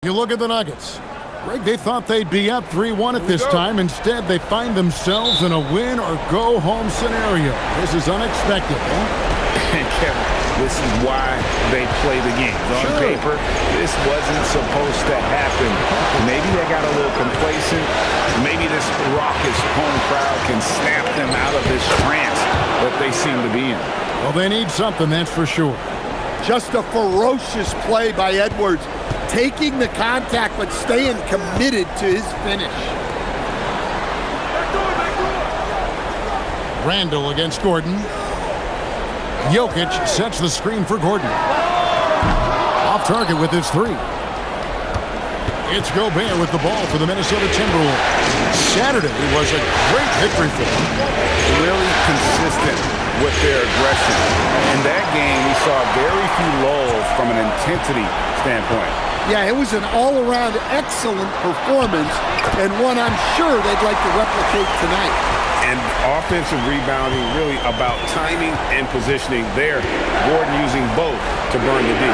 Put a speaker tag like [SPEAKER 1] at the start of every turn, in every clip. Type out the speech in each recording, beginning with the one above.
[SPEAKER 1] You look at the Nuggets. Greg, they thought they'd be up 3-1 at this time. Instead, they find themselves in a win-or-go-home scenario. This is unexpected, huh?
[SPEAKER 2] Kevin, this is why they play the games. On paper, this wasn't supposed to happen. Maybe they got a little complacent. Maybe this raucous home crowd can snap them out of this trance that they seem to be in.
[SPEAKER 1] Well, they need something, that's for sure.
[SPEAKER 3] Just a ferocious play by Edwards. Taking the contact, but staying committed to his finish.
[SPEAKER 1] Randall against Gordon. Jokic sets the screen for Gordon. Off target with his three. It's Gobert with the ball for the Minnesota Timberwolves. Saturday was a great victory for them.
[SPEAKER 2] Really consistent with their aggression. In that game, we saw very few lulls from an intensity standpoint.
[SPEAKER 3] Yeah, it was an all-around excellent performance, and one I'm sure they'd like to replicate tonight.
[SPEAKER 2] And offensive rebounding really about timing and positioning there. Gordon using both to burn the D.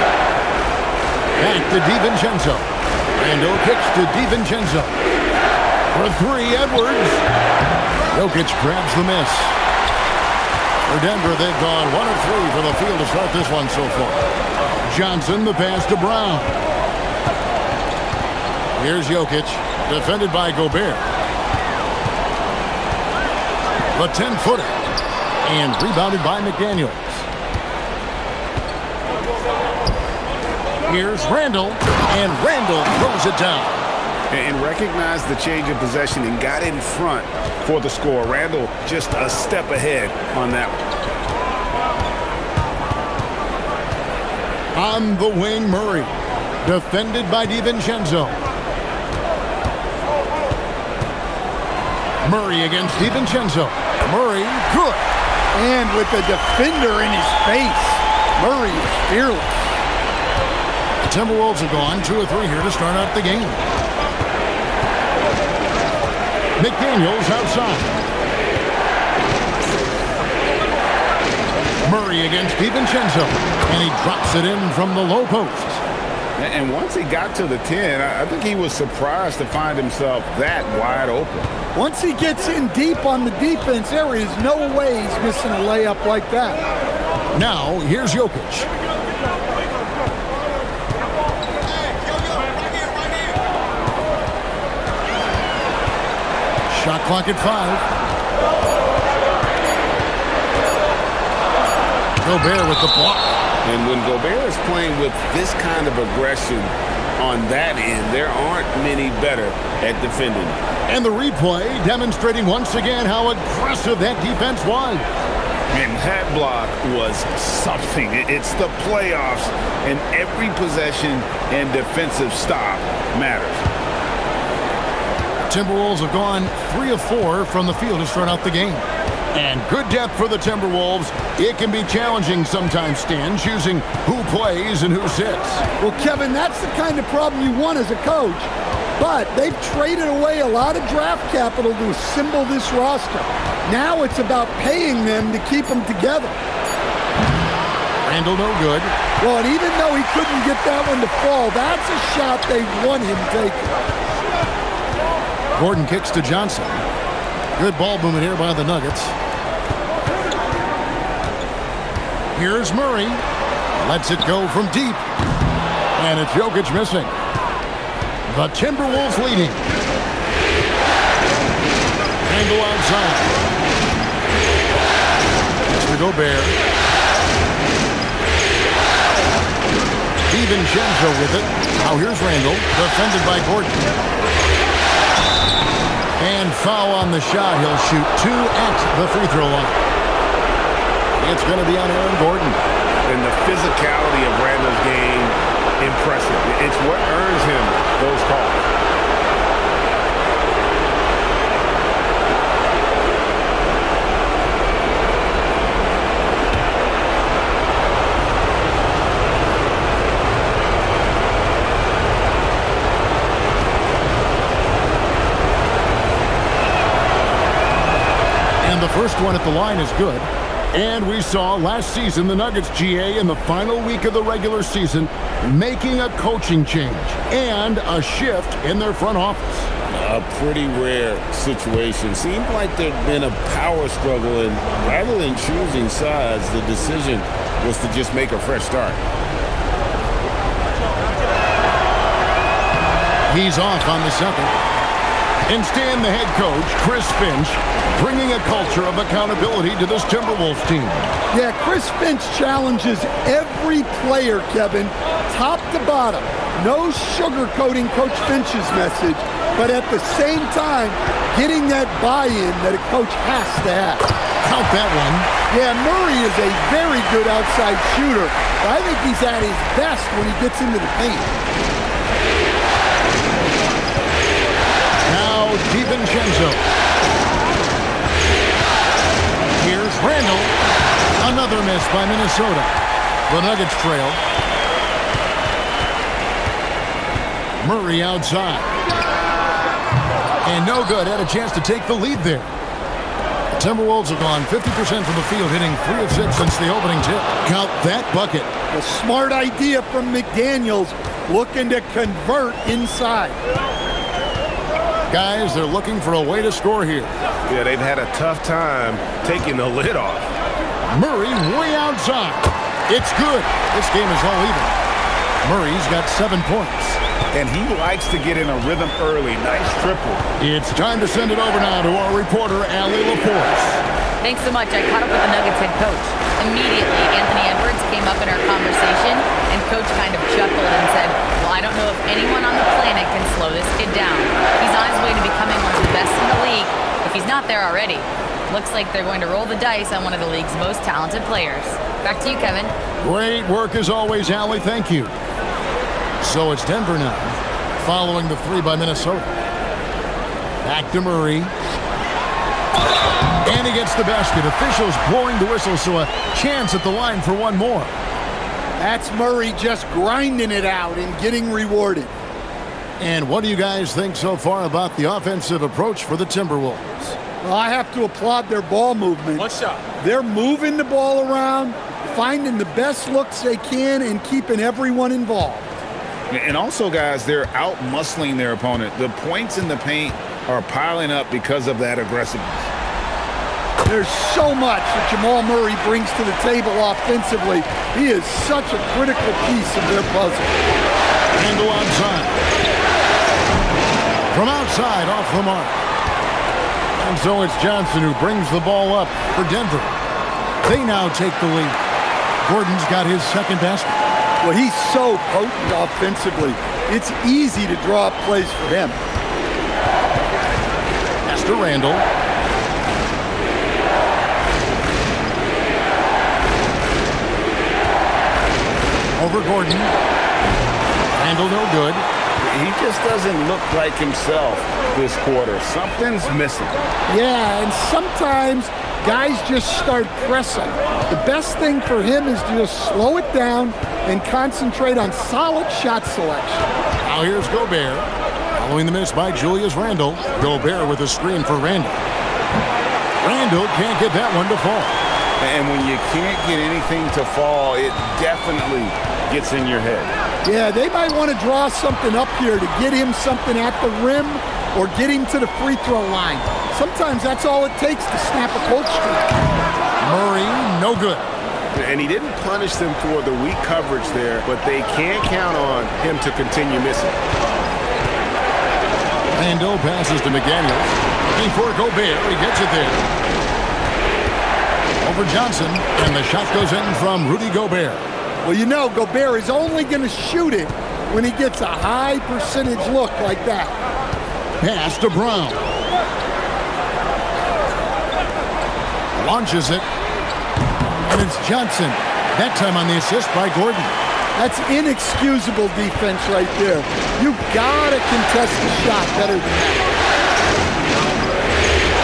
[SPEAKER 1] Back to DiVincenzo. Randall kicks to DiVincenzo. For three, Edwards. Jokic grabs the miss. For Denver, they've gone 1 of 3 from the field to start this one so far. Johnson, the pass to Brown. Here's Jokic, defended by Gobert. The 10-footer, and rebounded by McDaniels. Here's Randall, and Randall throws it down.
[SPEAKER 2] And recognized the change of possession and got in front for the score. Randall just a step ahead on that one.
[SPEAKER 1] On the wing, Murray, defended by DiVincenzo. Murray against DiVincenzo. Murray, good.
[SPEAKER 3] And with the defender in his face, Murray is fearless.
[SPEAKER 1] The Timberwolves have gone 2 of 3 here to start out the game. McDaniels outside. Murray against DiVincenzo. And he drops it in from the low post.
[SPEAKER 2] And once he got to the 10, I think he was surprised to find himself that wide open.
[SPEAKER 3] Once he gets in deep on the defense, there is no way he's missing a layup like that.
[SPEAKER 1] Now, here's Jokic. Shot clock at 5. Gobert with the block.
[SPEAKER 2] And when Gobert is playing with this kind of aggression on that end, there aren't many better at defending.
[SPEAKER 1] And the replay demonstrating once again how aggressive that defense was.
[SPEAKER 2] And that block was something. It's the playoffs, and every possession and defensive stop matters.
[SPEAKER 1] Timberwolves have gone 3 of 4 from the field to start out the game. And good depth for the Timberwolves. It can be challenging sometimes, Stan, choosing who plays and who sits.
[SPEAKER 3] Well, Kevin, that's the kind of problem you want as a coach. But they've traded away a lot of draft capital to assemble this roster. Now it's about paying them to keep them together.
[SPEAKER 1] Randall no good.
[SPEAKER 3] Well, and even though he couldn't get that one to fall, that's a shot they want him taking.
[SPEAKER 1] Gordon kicks to Johnson. Good ball movement here by the Nuggets. Here's Murray. Lets it go from deep. And it's Jokic missing. The Timberwolves leading. Angle outside. It's to Gobert. DiVincenzo with it. Now here's Randall. Defended by Gordon. And foul on the shot. He'll shoot 2 at the free throw line. It's going to be on Aaron Gordon.
[SPEAKER 2] And the physicality of Randall's game, impressive. It's what earns him those calls.
[SPEAKER 1] And the first one at the line is good. And we saw last season the Nuggets, GA, in the final week of the regular season, making a coaching change and a shift in their front office.
[SPEAKER 4] A pretty rare situation. Seemed like there'd been a power struggle, and rather than choosing sides, the decision was to just make a fresh start.
[SPEAKER 1] He's off on the second. Instead, the head coach, Chris Finch, bringing a culture of accountability to this Timberwolves team.
[SPEAKER 3] Yeah, Chris Finch challenges every player, Kevin, top to bottom. No sugarcoating Coach Finch's message, but at the same time, getting that buy-in that a coach has to have.
[SPEAKER 1] Count that one.
[SPEAKER 3] Yeah, Murray is a very good outside shooter, but I think he's at his best when he gets into the paint.
[SPEAKER 1] DiVincenzo. Here's Randall. Another miss by Minnesota. The Nuggets trail. Murray outside. And no good. Had a chance to take the lead there. The Timberwolves have gone 50% from the field, hitting 3 of 6 since the opening tip. Count that bucket.
[SPEAKER 3] A smart idea from McDaniels, looking to convert inside.
[SPEAKER 1] Guys, they're looking for a way to score here.
[SPEAKER 4] Yeah, they've had a tough time taking the lid off.
[SPEAKER 1] Murray way outside. It's good. This game is all even. Murray's got 7 points.
[SPEAKER 2] And he likes to get in a rhythm early. Nice triple.
[SPEAKER 1] It's time to send it over now to our reporter, Allie LaForce.
[SPEAKER 5] Thanks so much. I caught up with the Nuggets head coach. Immediately, Anthony Edwards came up in our conversation, and Coach kind of chuckled and said, well, I don't know if anyone on the planet can slow this kid down. He's on his way to becoming one of the best in the league, if he's not there already. Looks like they're going to roll the dice on one of the league's most talented players. Back to you, Kevin.
[SPEAKER 1] Great work as always, Allie. Thank you. So it's Denver now, following the 3 by Minnesota. Back to Murray. And he gets the basket. Officials blowing the whistle, so a chance at the line for one more.
[SPEAKER 3] That's Murray just grinding it out and getting rewarded.
[SPEAKER 1] And what do you guys think so far about the offensive approach for the Timberwolves?
[SPEAKER 3] Well, I have to applaud their ball movement.
[SPEAKER 6] One shot.
[SPEAKER 3] They're moving the ball around, finding the best looks they can, and keeping everyone involved.
[SPEAKER 2] And also, guys, they're out-muscling their opponent. The points in the paint are piling up because of that aggressiveness.
[SPEAKER 3] There's so much that Jamal Murray brings to the table offensively. He is such a critical piece of their puzzle.
[SPEAKER 1] Handle outside. From outside, off the mark. And so it's Johnson who brings the ball up for Denver. They now take the lead. Gordon's got his second basket.
[SPEAKER 3] Well, he's so potent offensively. It's easy to draw up plays for him.
[SPEAKER 1] Pass to Randall. Over Gordon. Randall no good.
[SPEAKER 2] He just doesn't look like himself this quarter. Something's missing.
[SPEAKER 3] Yeah, and sometimes guys just start pressing. The best thing for him is to just slow it down and concentrate on solid shot selection.
[SPEAKER 1] Now here's Gobert. Following the miss by Julius Randle. Gobert with a screen for Randle. Randle can't get that one to fall.
[SPEAKER 2] And when you can't get anything to fall, it definitely gets in your head.
[SPEAKER 3] Yeah, they might want to draw something up here to get him something at the rim or get him to the free throw line. Sometimes that's all it takes to snap a cold streak.
[SPEAKER 1] Murray, no good.
[SPEAKER 4] And he didn't punish them for the weak coverage there, but they can't count on him to continue missing.
[SPEAKER 1] Randle passes to McDaniels. Looking for Gobert. He gets it there. Over Johnson, and the shot goes in from Rudy Gobert.
[SPEAKER 3] Well, you know, Gobert is only going to shoot it when he gets a high percentage look like that.
[SPEAKER 1] Pass to Brown. Launches it. And it's Johnson. That time on the assist by Gordon.
[SPEAKER 3] That's inexcusable defense right there. You gotta contest the shot better than that.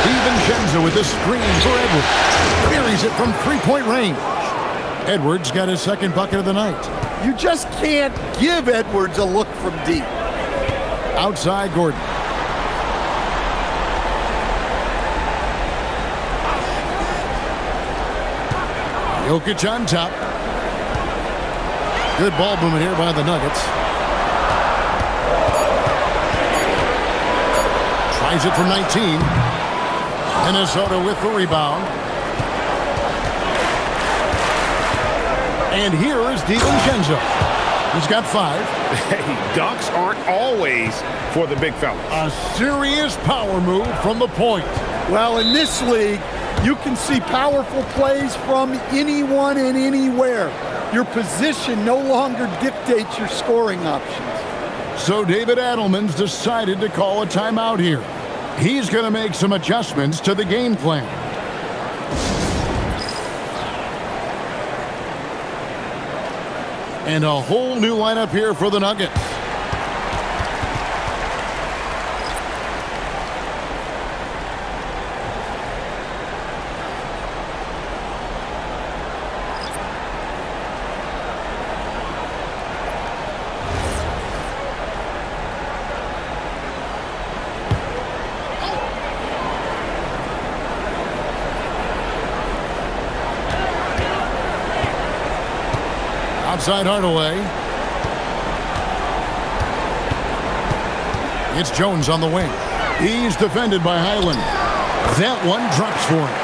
[SPEAKER 1] DiVincenzo with a screen for Edwards. Buries it from three-point range. Edwards got his second bucket of the night.
[SPEAKER 3] You just can't give Edwards a look from deep.
[SPEAKER 1] Outside Gordon. Jokic on top. Good ball movement here by the Nuggets. Tries it from 19. Minnesota with the rebound. And here is DiVincenzo. He's got 5.
[SPEAKER 2] Hey, dunks aren't always for the big fellas.
[SPEAKER 1] A serious power move from the point.
[SPEAKER 3] Well, in this league, you can see powerful plays from anyone and anywhere. Your position no longer dictates your scoring options.
[SPEAKER 1] So David Adelman's decided to call a timeout here. He's going to make some adjustments to the game plan. And a whole new lineup here for the Nuggets. Outside Hardaway. It's Jones on the wing. He's defended by Highland. That one drops for him.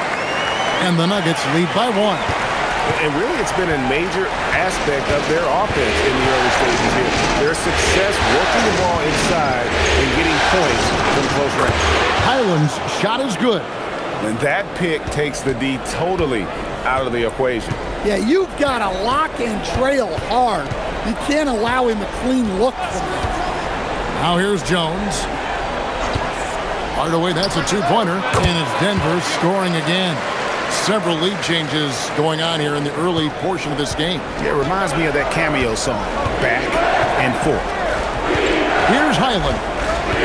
[SPEAKER 1] And the Nuggets lead by 1.
[SPEAKER 2] And really, it's been a major aspect of their offense in the early stages here. Their success working the ball inside and getting points from close range.
[SPEAKER 1] Highland's shot is good.
[SPEAKER 2] And that pick takes the D totally out of the equation.
[SPEAKER 3] Yeah, you've got to lock and trail hard. You can't allow him a clean look from that.
[SPEAKER 1] Now here's Jones. Hardaway, that's a 2-pointer. And it's Denver scoring again. Several lead changes going on here in the early portion of this game.
[SPEAKER 2] Yeah, it reminds me of that cameo song, Back and Forth.
[SPEAKER 1] Here's Highland.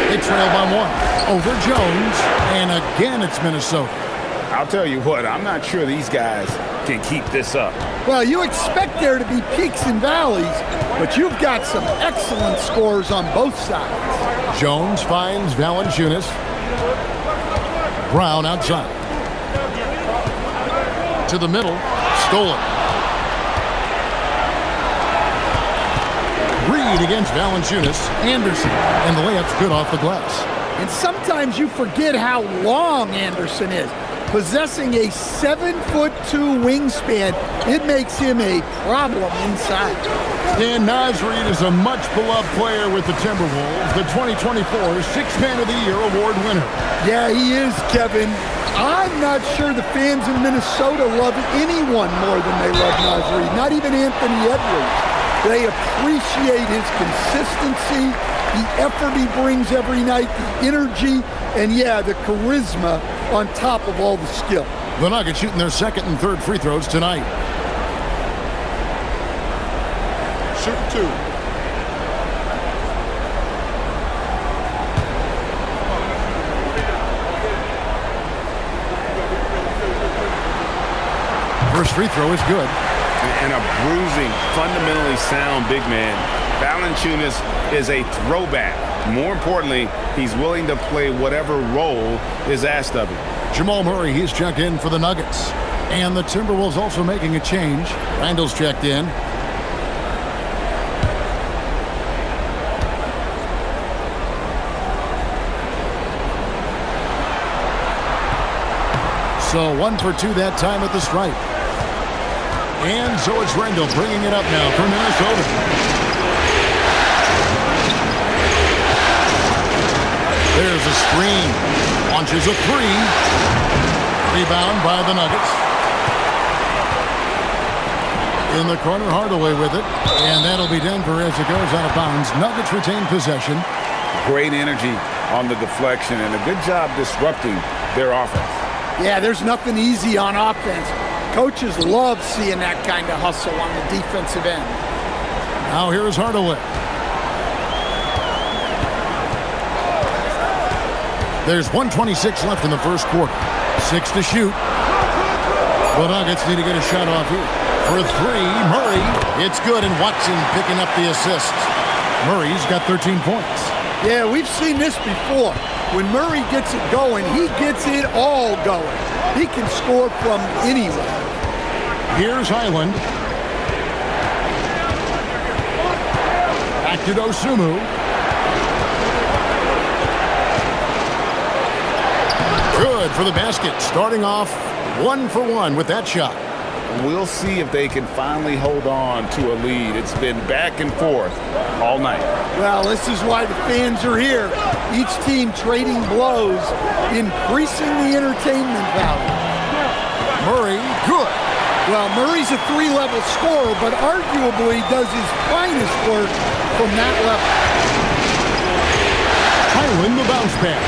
[SPEAKER 1] They trail by 1 over Jones. And again, it's Minnesota.
[SPEAKER 2] I'll tell you what, I'm not sure these guys can keep this up.
[SPEAKER 3] Well, you expect there to be peaks and valleys, but you've got some excellent scores on both sides.
[SPEAKER 1] Jones finds Valanciunas. Brown outside. To the middle. Stolen. Reed against Valanciunas. Anderson. And the layup's good off the glass.
[SPEAKER 3] And sometimes you forget how long Anderson is. Possessing a 7'2" wingspan, it makes him a problem inside.
[SPEAKER 1] And Naz Reid is a much-beloved player with the Timberwolves, the 2024 Sixth Man of the Year award winner.
[SPEAKER 3] Yeah, he is, Kevin. I'm not sure the fans in Minnesota love anyone more than they love Naz Reid, not even Anthony Edwards. They appreciate his consistency, the effort he brings every night, the energy, and yeah, the charisma on top of all the skill.
[SPEAKER 1] The Nuggets shooting their second and third free throws tonight. Shooting 2. First free throw is good.
[SPEAKER 2] And a bruising, fundamentally sound big man. Valanciunas is a throwback. More importantly, he's willing to play whatever role is asked of him.
[SPEAKER 1] Jamal Murray, he's checked in for the Nuggets. And the Timberwolves also making a change. Randall's checked in. So 1 for 2 that time at the stripe. And so it's Randall bringing it up now for Minnesota. There's a screen. Launches a 3. Rebound by the Nuggets. In the corner, Hardaway with it. And that'll be Denver as it goes out of bounds. Nuggets retain possession.
[SPEAKER 2] Great energy on the deflection and a good job disrupting their offense.
[SPEAKER 3] Yeah, there's nothing easy on offense. Coaches love seeing that kind of hustle on the defensive end.
[SPEAKER 1] Now here's Hardaway. There's 1:26 left in the first quarter. 6 to shoot. The Nuggets need to get a shot off here. For 3, Murray. It's good, and Watson picking up the assist. Murray's got 13 points.
[SPEAKER 3] Yeah, we've seen this before. When Murray gets it going, he gets it all going. He can score from anywhere.
[SPEAKER 1] Here's Highland. Back to Dosunmu. Good for the basket. Starting off 1 for 1 with that shot.
[SPEAKER 2] We'll see if they can finally hold on to a lead. It's been back and forth all night.
[SPEAKER 3] Well, this is why the fans are here. Each team trading blows, increasing the entertainment value.
[SPEAKER 1] Murray, good.
[SPEAKER 3] Well, Murray's a 3-level scorer, but arguably does his finest work from that level.
[SPEAKER 1] Highland the bounce pass.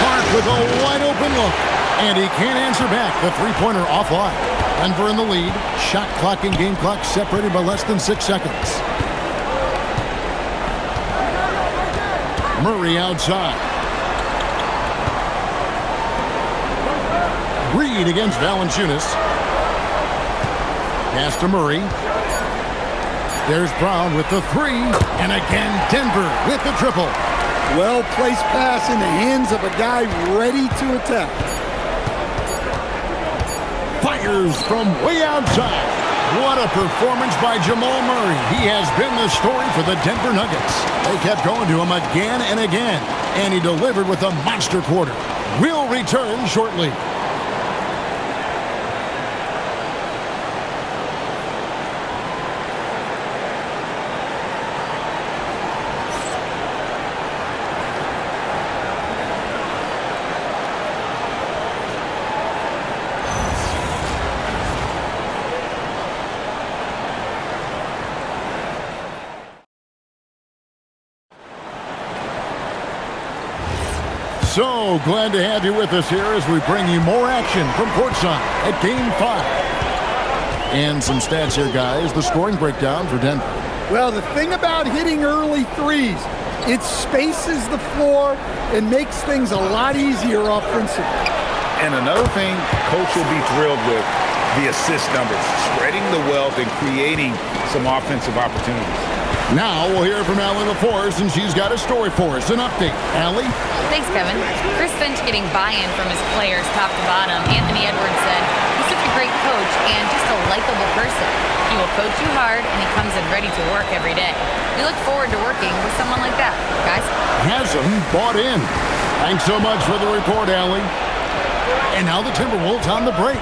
[SPEAKER 1] Clark with a wide open look. And he can't answer back. The three-pointer offline. Denver in the lead. Shot clock and game clock separated by less than 6 seconds. Murray outside. Reed against Valanciunas. Pass to Murray. There's Brown with the three. And again, Denver with the triple.
[SPEAKER 3] Well-placed pass in the hands of a guy ready to attack.
[SPEAKER 1] Fires from way outside. What a performance by Jamal Murray. He has been the story for the Denver Nuggets. They kept going to him again and again, and he delivered with a monster quarter. We'll return shortly. So glad to have you with us here as we bring you more action from courtside at Game 5. And some stats here, guys. The scoring breakdown for Denver.
[SPEAKER 3] Well, the thing about hitting early threes, it spaces the floor and makes things a lot easier offensively.
[SPEAKER 2] And another thing Coach will be thrilled with, the assist numbers, spreading the wealth and creating some offensive opportunities.
[SPEAKER 1] Now we'll hear from Allie LaForce, and she's got a story for us. An update. Allie?
[SPEAKER 5] Thanks, Kevin. Chris Finch getting buy-in from his players top to bottom. Anthony Edwards said, he's such a great coach and just a likable person. He will coach you hard, and he comes in ready to work every day. We look forward to working with someone like that. Guys?
[SPEAKER 1] Hasn't bought in. Thanks so much for the report, Allie. And now the Timberwolves on the break.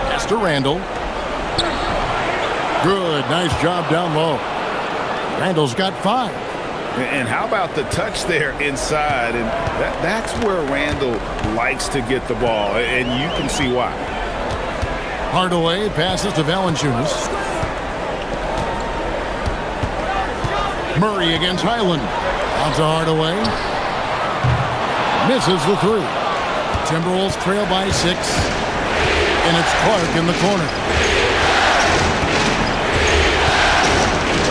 [SPEAKER 1] Pass to Randall. Good. Nice job down low. Randall's got 5.
[SPEAKER 2] And how about the touch there inside? And that's where Randall likes to get the ball, and you can see why.
[SPEAKER 1] Hardaway passes to Valanciunas. Murray against Highland. Out to Hardaway. Misses the 3. Timberwolves trail by 6. And it's Clark in the corner.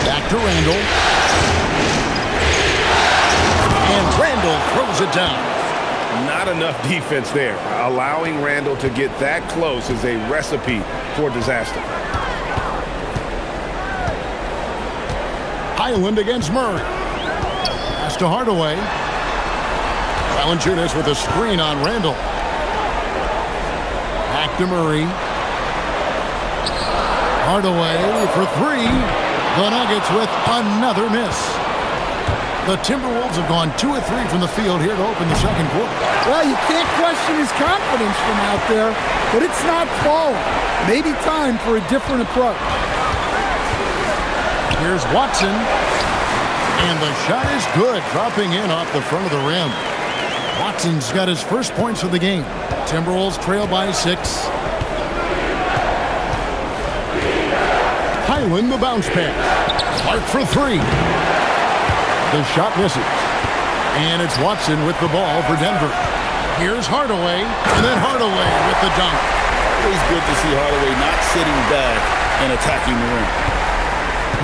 [SPEAKER 1] Back to Randall. And Randall throws it down.
[SPEAKER 2] Not enough defense there. Allowing Randall to get that close is a recipe for disaster.
[SPEAKER 1] Highland against Murray. Pass to Hardaway. Valanciunas with a screen on Randall. Back to Murray. Hardaway for 3. The Nuggets with another miss. The Timberwolves have gone 2 of 3 from the field here to open the second quarter.
[SPEAKER 3] Well, you can't question his confidence from out there, but it's not falling. Maybe time for a different approach.
[SPEAKER 1] Here's Watson. And the shot is good, dropping in off the front of the rim. Watson's got his first points of the game. Timberwolves trail by 6. Highland the bounce pass. Clark for 3. The shot misses. And it's Watson with the ball for Denver. Here's Hardaway, and then Hardaway with the dunk.
[SPEAKER 4] Always good to see Hardaway not sitting back and attacking the rim.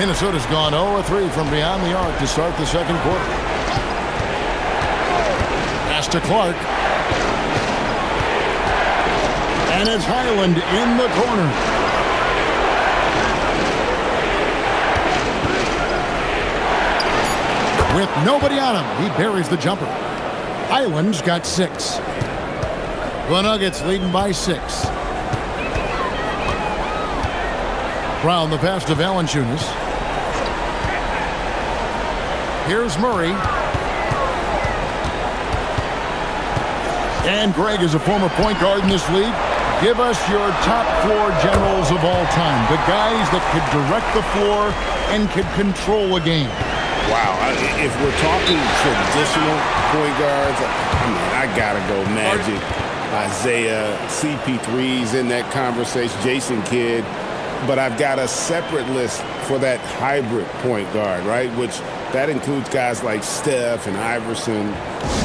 [SPEAKER 1] Minnesota's gone 0 of 3 from beyond the arc to start the second quarter. Pass to Clark. And it's Highland in the corner. With nobody on him, he buries the jumper. Highland's got 6. The Nuggets leading by 6. Brown, the pass to Valanciunas. Here's Murray. And Greg is a former point guard in this league. Give us your top 4 generals of all time. The guys that could direct the floor and could control a game.
[SPEAKER 4] Wow, if we're talking traditional point guards, I gotta go Magic, Isaiah, CP3's in that conversation, Jason Kidd. But I've got a separate list for that hybrid point guard, right? Which that includes guys like Steph and Iverson,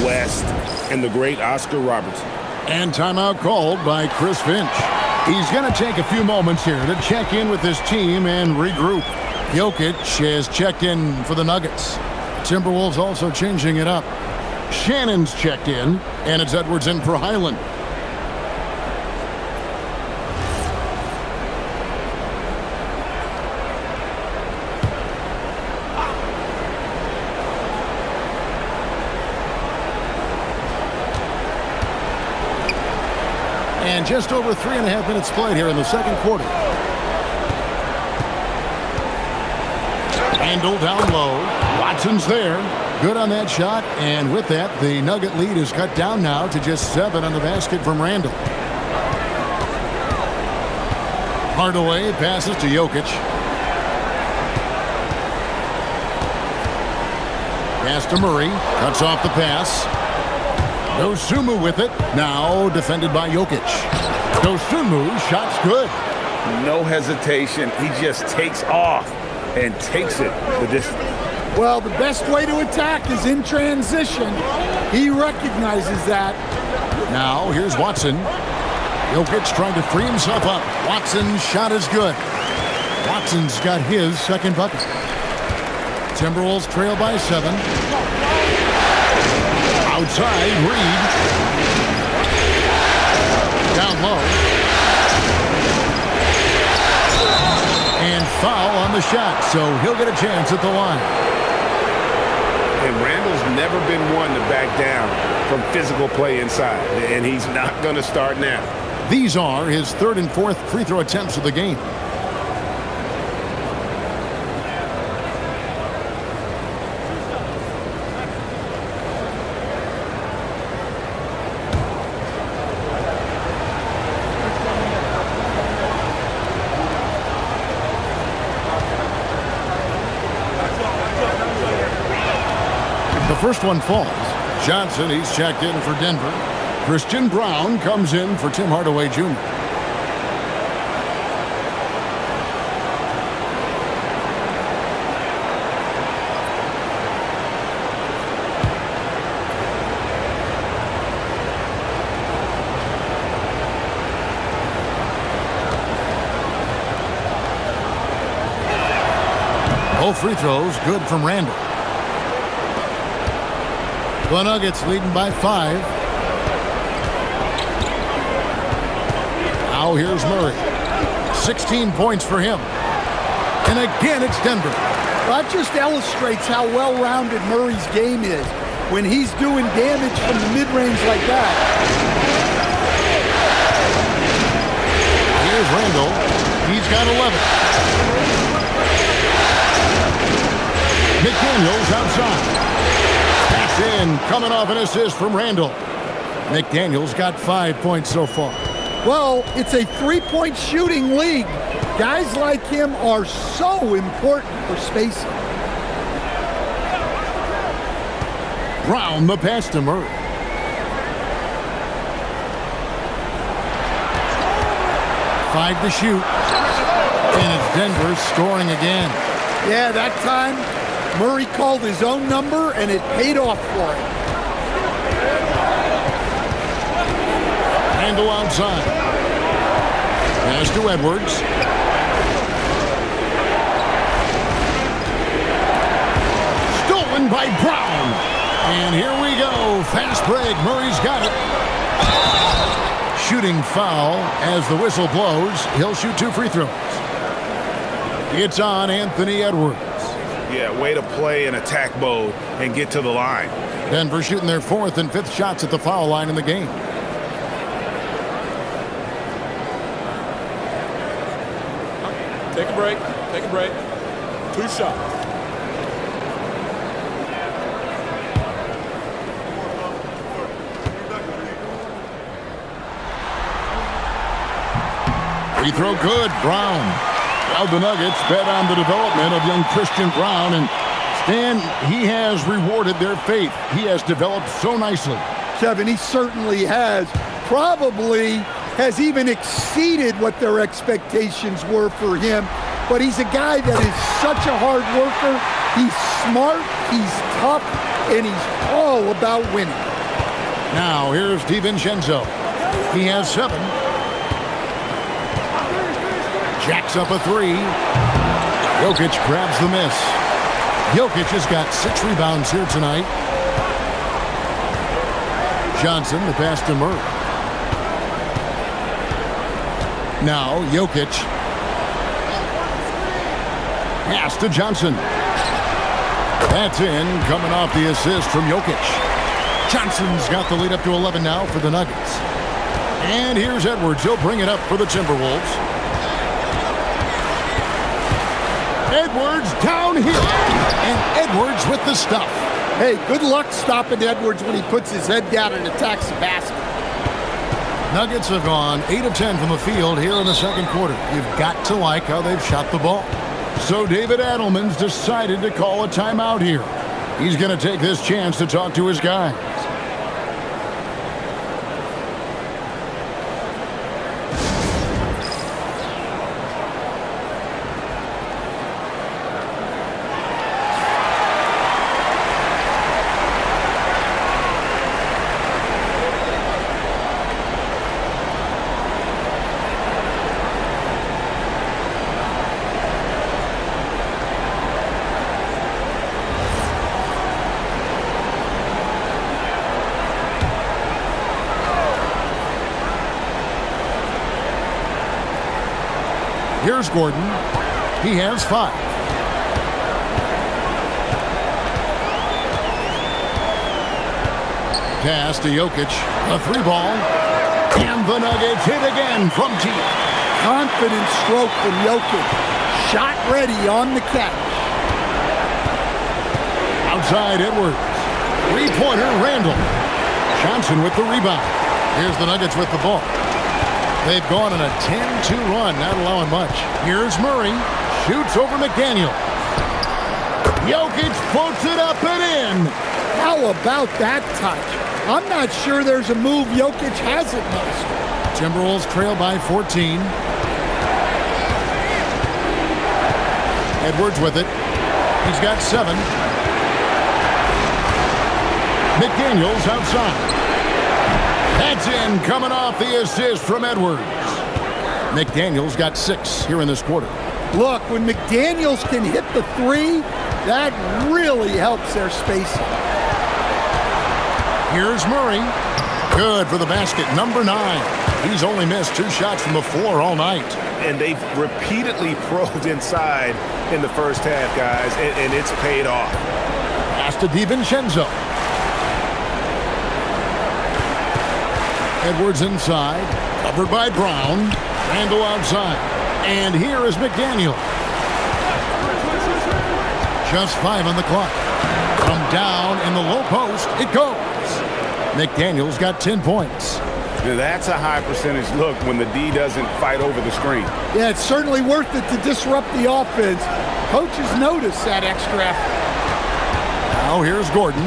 [SPEAKER 4] West, and the great Oscar Robertson.
[SPEAKER 1] And timeout called by Chris Finch. He's going to take a few moments here to check in with his team and regroup. Jokic has checked in for the Nuggets. Timberwolves also changing it up. Shannon's checked in, and it's Edwards in for Highland. And just over 3.5 minutes played here in the second quarter. Randall down low. Watson's there. Good on that shot. And with that, the Nugget lead is cut down now to just 7 on the basket from Randall. Hardaway passes to Jokic. Pass to Murray. Cuts off the pass. Dosunmu with it. Now defended by Jokic. Dosunmu, shot's good.
[SPEAKER 2] No hesitation. He just takes off and takes it the distance.
[SPEAKER 3] Well, the best way to attack is in transition. He recognizes that.
[SPEAKER 1] Now here's Watson. Jokic trying to free himself up. Watson's shot is good. Watson's got his second bucket. Timberwolves trail by 7. Outside, Reed. Down low. And foul on the shot, so he'll get a chance at the line.
[SPEAKER 2] And Randall's never been one to back down from physical play inside, and he's not going to start now.
[SPEAKER 1] These are his 3rd and 4th free throw attempts of the game. The first one falls. Johnson, he's checked in for Denver. Christian Brown comes in for Tim Hardaway Jr. Both free throws good from Randall. The Nuggets leading by 5. Now here's Murray. 16 points for him. And again, it's Denver.
[SPEAKER 3] That just illustrates how well-rounded Murray's game is when he's doing damage from the mid-range like that.
[SPEAKER 1] Here's Randall. He's got 11. McDaniels outside. In, coming off an assist from Randall. McDaniels got 5 points so far.
[SPEAKER 3] Well, it's a 3-point shooting league. Guys like him are so important for spacing.
[SPEAKER 1] Brown, the pass to Murray. Five to shoot. And it's Denver scoring again.
[SPEAKER 3] Yeah, that time Murray called his own number, and it paid off for him.
[SPEAKER 1] Randall outside. Pass to Edwards. Stolen by Brown. And here we go. Fast break. Murray's got it. Shooting foul as the whistle blows. He'll shoot 2 free throws. It's on Anthony Edwards.
[SPEAKER 2] Yeah, way to play in attack mode and get to the line.
[SPEAKER 1] Denver shooting their 4th and 5th shots at the foul line in the game.
[SPEAKER 6] Take a break. Take a break. 2 shots.
[SPEAKER 1] Free throw good. Brown. Well, the Nuggets bet on the development of young Christian Brown, and Stan, he has rewarded their faith. He has developed so nicely.
[SPEAKER 3] Kevin, he certainly has. Probably has even exceeded what their expectations were for him. But he's a guy that is such a hard worker. He's smart, he's tough, and he's all about winning.
[SPEAKER 1] Now, here's DiVincenzo. He has 7. Jacks up a 3. Jokic grabs the miss. Jokic has got 6 rebounds here tonight. Johnson, the pass to Murray. Now, Jokic. Pass to Johnson. That's in, coming off the assist from Jokic. Johnson's got the lead up to 11 now for the Nuggets. And here's Edwards. He'll bring it up for the Timberwolves. Edwards downhill. And Edwards with the stuff.
[SPEAKER 3] Hey, good luck stopping Edwards when he puts his head down and attacks the basket.
[SPEAKER 1] Nuggets have gone 8 of 10 from the field here in the second quarter. You've got to like how they've shot the ball. So David Adelman's decided to call a timeout here. He's going to take this chance to talk to his guys. Here's Gordon. He has 5. Pass to Jokic. A 3-ball. And the Nuggets hit again from deep.
[SPEAKER 3] Confident stroke from Jokic. Shot ready on the catch.
[SPEAKER 1] Outside Edwards. 3-pointer Randall. Johnson with the rebound. Here's the Nuggets with the ball. They've gone on a 10-2 run, not allowing much. Here's Murray. Shoots over McDaniel. Jokic puts it up and in.
[SPEAKER 3] How about that touch? I'm not sure there's a move Jokic hasn't mastered.
[SPEAKER 1] Timberwolves trail by 14. Edwards with it. He's got 7. McDaniels outside. That's in, coming off the assist from Edwards. McDaniels got 6 here in this quarter.
[SPEAKER 3] Look, when McDaniels can hit the 3, that really helps their spacing.
[SPEAKER 1] Here's Murray. Good for the basket, number 9. He's only missed 2 shots from the floor all night.
[SPEAKER 2] And they've repeatedly probed inside in the first half, guys, and it's paid off.
[SPEAKER 1] Pass to DiVincenzo. Edwards inside, covered by Brown. Randall outside. And here is McDaniel. Just 5 on the clock. From down in the low post, it goes. McDaniel's got 10 points.
[SPEAKER 2] Now that's a high percentage look when the D doesn't fight over the screen.
[SPEAKER 3] Yeah, it's certainly worth it to disrupt the offense. Coaches notice that extra effort.
[SPEAKER 1] Now here's Gordon.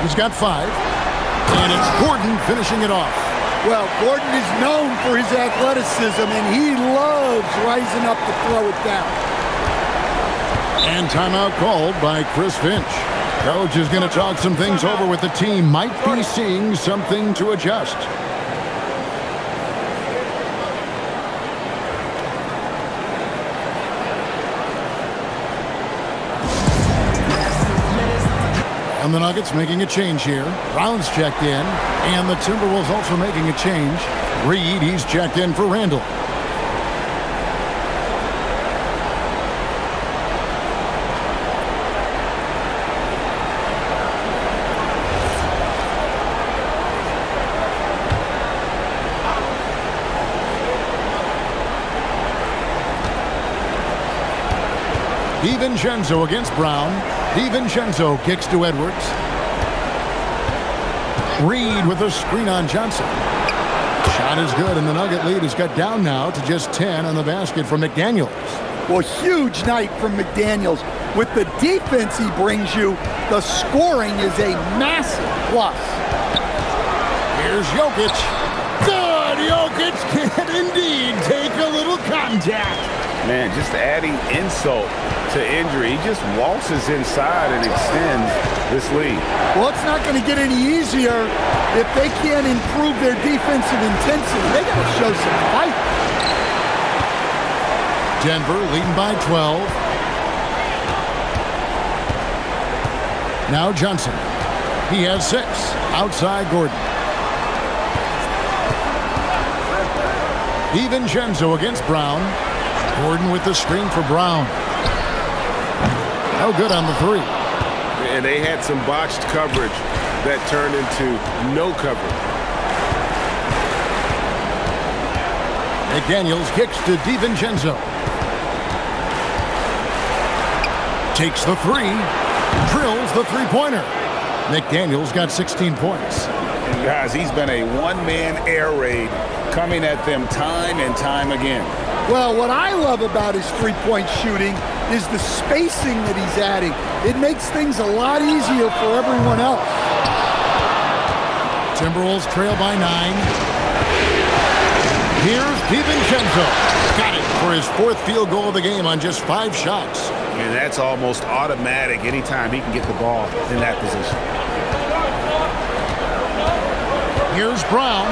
[SPEAKER 1] He's got 5. And it's Gordon finishing it off.
[SPEAKER 3] Well, Gordon is known for his athleticism, and he loves rising up to throw it down.
[SPEAKER 1] And timeout called by Chris Finch. Coach is going to talk some things over with the team. Might be seeing something to adjust. And the Nuggets making a change here. Brown's checked in. And the Timberwolves also making a change. Reed, he's checked in for Randall. DiVincenzo against Brown. DiVincenzo kicks to Edwards. Reed with a screen on Johnson. Shot is good, and the Nugget lead is cut down now to just 10 on the basket from McDaniels.
[SPEAKER 3] Well, huge night from McDaniels. With the defense he brings you, the scoring is a massive plus.
[SPEAKER 1] Here's Jokic. Good! Jokic can indeed take a little contact.
[SPEAKER 2] Man, just adding insult to injury. He just waltzes inside and extends this lead.
[SPEAKER 3] Well, it's not going to get any easier if they can't improve their defensive intensity. They got to show some fight.
[SPEAKER 1] Denver leading by 12. Now Johnson. He has 6. Outside Gordon. DiVincenzo against Brown. Gordon with the screen for Brown. No good on the 3.
[SPEAKER 4] And they had some botched coverage that turned into no coverage.
[SPEAKER 1] McDaniels kicks to DiVincenzo. Takes the 3. Drills the three-pointer. McDaniels got 16 points.
[SPEAKER 2] And guys, he's been a one-man air raid coming at them time and time again.
[SPEAKER 3] Well, what I love about his three-point shooting is the spacing that he's adding. It makes things a lot easier for everyone else.
[SPEAKER 1] Timberwolves trail by 9. Here's DiVincenzo. Got it for his 4th field goal of the game on just 5 shots.
[SPEAKER 2] And that's almost automatic anytime he can get the ball in that position.
[SPEAKER 1] Here's Brown.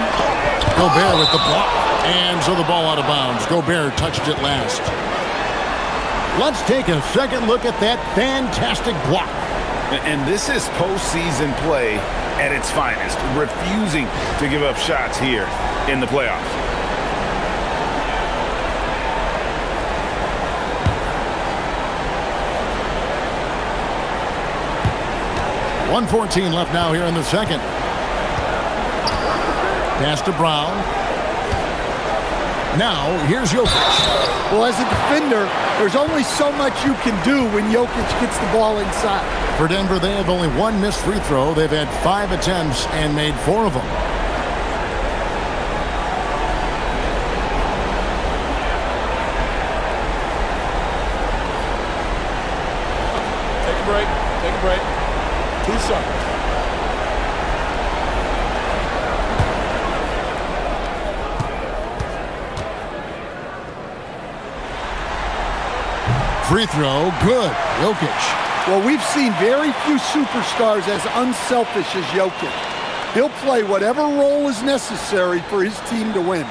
[SPEAKER 1] Gobert with the block. And so the ball out of bounds. Gobert touched it last. Let's take a second look at that fantastic block.
[SPEAKER 2] And this is postseason play at its finest. Refusing to give up shots here in the playoffs.
[SPEAKER 1] 1:14 left now here in the second. Pass to Brown. Now, here's Jokic.
[SPEAKER 3] Well, as a defender, there's only so much you can do when Jokic gets the ball inside.
[SPEAKER 1] For Denver, they have only 1 missed free throw. They've had 5 attempts and made 4 of them.
[SPEAKER 6] Take a break. Take a break. 2 seconds.
[SPEAKER 1] Free throw, good. Jokic.
[SPEAKER 3] Well, we've seen very few superstars as unselfish as Jokic. He'll play whatever role is necessary for his team to win.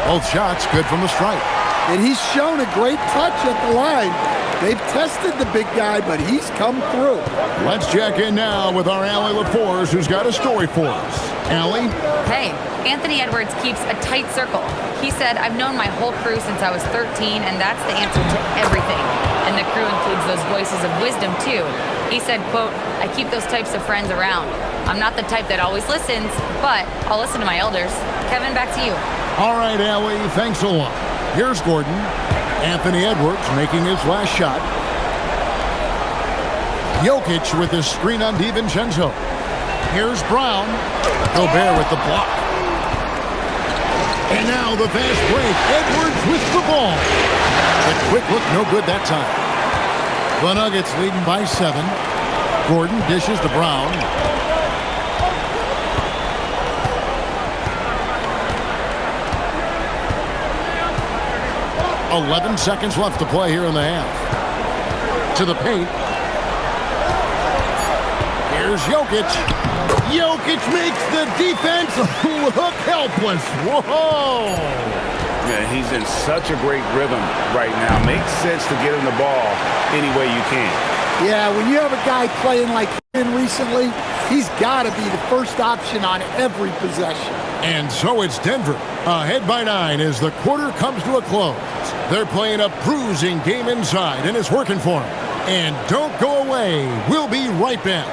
[SPEAKER 1] Both shots good from the stripe.
[SPEAKER 3] And he's shown a great touch at the line. They've tested the big guy, but he's come through.
[SPEAKER 1] Let's check in now with our Allie LaForce, who's got a story for us. Allie?
[SPEAKER 5] Hey, Anthony Edwards keeps a tight circle. He said, I've known my whole crew since I was 13, and that's the answer to everything. And the crew includes those voices of wisdom, too. He said, quote, I keep those types of friends around. I'm not the type that always listens, but I'll listen to my elders. Kevin, back to you.
[SPEAKER 1] All right, Allie, thanks a lot. Here's Gordon. Anthony Edwards making his last shot. Jokic with his screen on DiVincenzo. Here's Brown. Gobert with the block. And now the fast break. Edwards with the ball. The quick look, no good that time. The Nuggets leading by 7. Gordon dishes to Brown. 11 seconds left to play here in the half. To the paint. Here's Jokic. Jokic makes the defense look helpless. Whoa!
[SPEAKER 2] Yeah, he's in such a great rhythm right now. Makes sense to get him the ball any way you can.
[SPEAKER 3] Yeah, when you have a guy playing like him recently, he's got to be the first option on every possession.
[SPEAKER 1] And so it's Denver, ahead by 9 as the quarter comes to a close. They're playing a bruising game inside, and it's working for them. And don't go away. We'll be right back.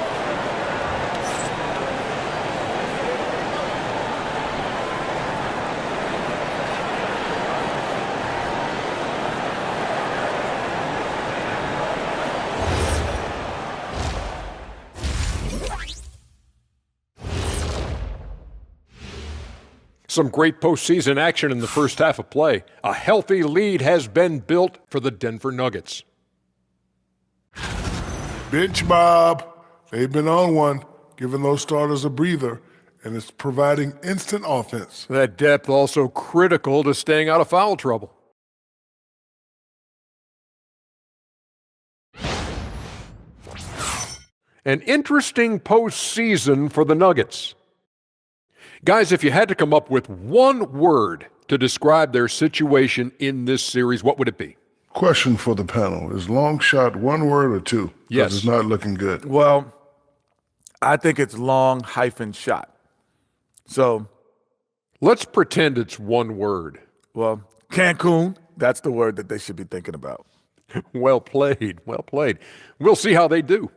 [SPEAKER 7] Some great postseason action in the first half of play. A healthy lead has been built for the Denver Nuggets.
[SPEAKER 8] Bench Bob. They've been on one, giving those starters a breather, and it's providing instant offense.
[SPEAKER 7] That depth also critical to staying out of foul trouble. An interesting postseason for the Nuggets. Guys, if you had to come up with one word to describe their situation in this series, what would it be?
[SPEAKER 8] Question for the panel. Is long shot one word or two?
[SPEAKER 7] Yes.
[SPEAKER 8] It's not looking good.
[SPEAKER 6] Well, I think it's long-shot. So,
[SPEAKER 7] let's pretend it's one word.
[SPEAKER 6] well, Cancun, that's the word that they should be thinking about.
[SPEAKER 7] Well played, well played. We'll see how they do.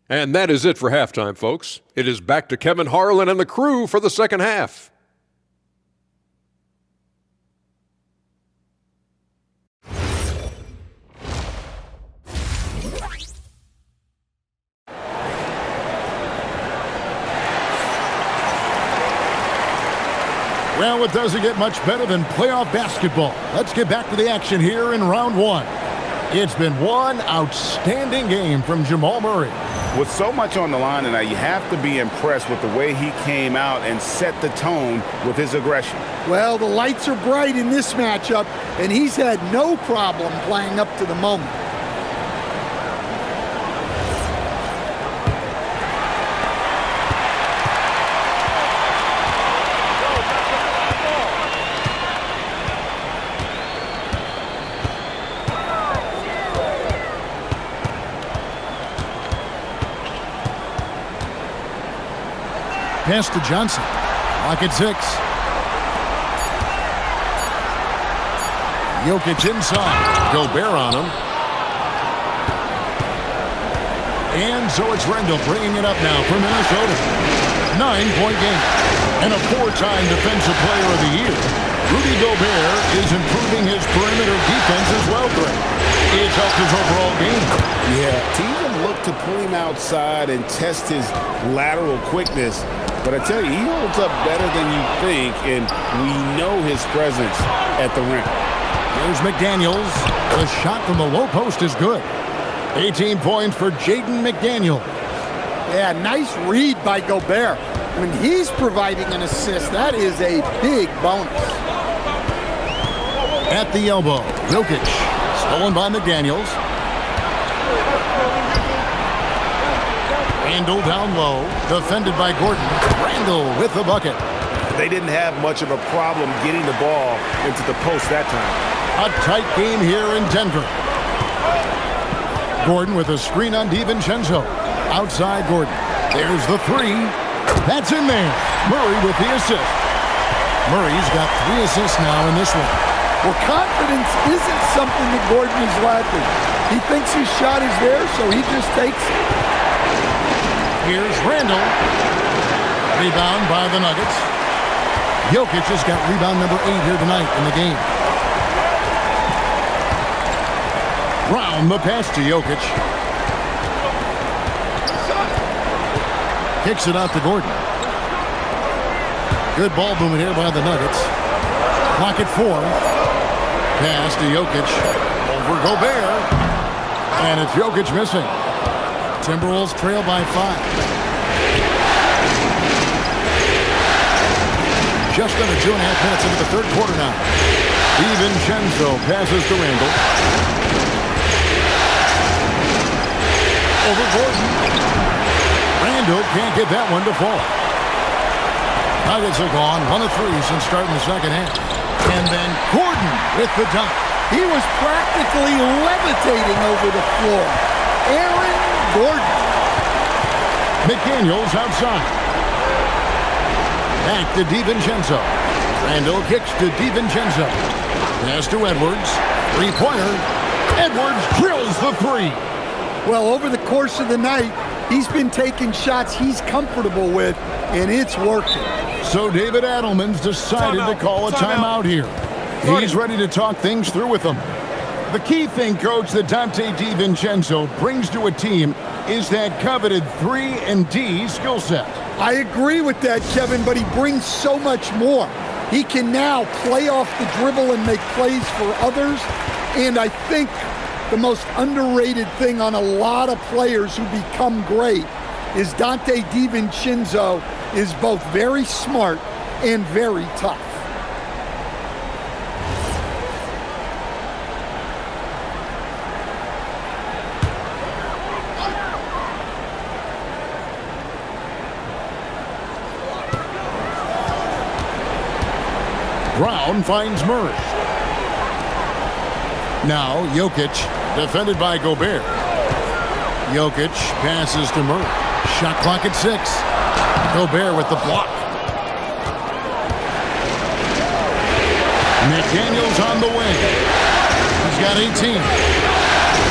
[SPEAKER 7] And that is it for halftime, folks. It is back to Kevin Harlan and the crew for the second half.
[SPEAKER 1] Well, it doesn't get much better than playoff basketball. Let's get back to the action here in round one. It's been one outstanding game from Jamal Murray.
[SPEAKER 2] With so much on the line tonight, you have to be impressed with the way he came out and set the tone with his aggression.
[SPEAKER 3] Well, the lights are bright in this matchup, and he's had no problem playing up to the moment.
[SPEAKER 1] Pass to Johnson. Lock at 6. Jokic inside. Gobert on him. And so it's Randall bringing it up now for Minnesota. 9-point game. And a 4-time Defensive Player of the Year. Rudy Gobert is improving his perimeter defense as well, Greg. It's helped his overall game.
[SPEAKER 4] Yeah, teams look to pull him outside and test his lateral quickness. But I tell you, he holds up better than you think, and we know his presence at the rim.
[SPEAKER 1] Here's McDaniels. The shot from the low post is good. 18 points for Jaden McDaniel.
[SPEAKER 3] Yeah, nice read by Gobert. When he's providing an assist, that is a big bonus.
[SPEAKER 1] At the elbow, Jokic. Stolen by McDaniels. Randall down low. Defended by Gordon. Randall with the bucket.
[SPEAKER 2] They didn't have much of a problem getting the ball into the post that time.
[SPEAKER 1] A tight game here in Denver. Gordon with a screen on DiVincenzo. Outside Gordon. There's the 3. That's in there. Murray with the assist. Murray's got 3 assists now in this one.
[SPEAKER 3] Well, confidence isn't something that Gordon is lacking. He thinks his shot is there, so he just takes it.
[SPEAKER 1] Here's Randall. Rebound by the Nuggets. Jokic has got rebound number 8 here tonight in the game. Brown the pass to Jokic. Kicks it out to Gordon. Good ball movement here by the Nuggets. Clock at 4. Pass to Jokic. Over Gobert. And it's Jokic missing. Timberwolves trail by 5. Just under 2.5 minutes into the third quarter now. DiVincenzo passes to Randall. Over Gordon. Randall can't get that one to fall. Nuggets are gone 1 of 3 since starting the second half. And then Gordon with the dunk.
[SPEAKER 3] He was practically levitating over the floor. Aaron Gordon.
[SPEAKER 1] McDaniels outside. Back to DiVincenzo. Randall kicks to DiVincenzo. Pass to Edwards. 3-pointer. Edwards drills the 3.
[SPEAKER 3] Well, over the course of the night, he's been taking shots he's comfortable with, and it's working.
[SPEAKER 1] So David Adelman's decided to call a timeout here. He's ready to talk things through with them. The key thing, Coach, that Dante DiVincenzo brings to a team is that coveted 3-and-D skill set.
[SPEAKER 3] I agree with that, Kevin, but he brings so much more. He can now play off the dribble and make plays for others. And I think the most underrated thing on a lot of players who become great is Dante DiVincenzo is both very smart and very tough.
[SPEAKER 1] Brown finds Murray. Now Jokic, defended by Gobert. Jokic passes to Murray. Shot clock at 6. Gobert with the block. McDaniels on the wing. He's got 18.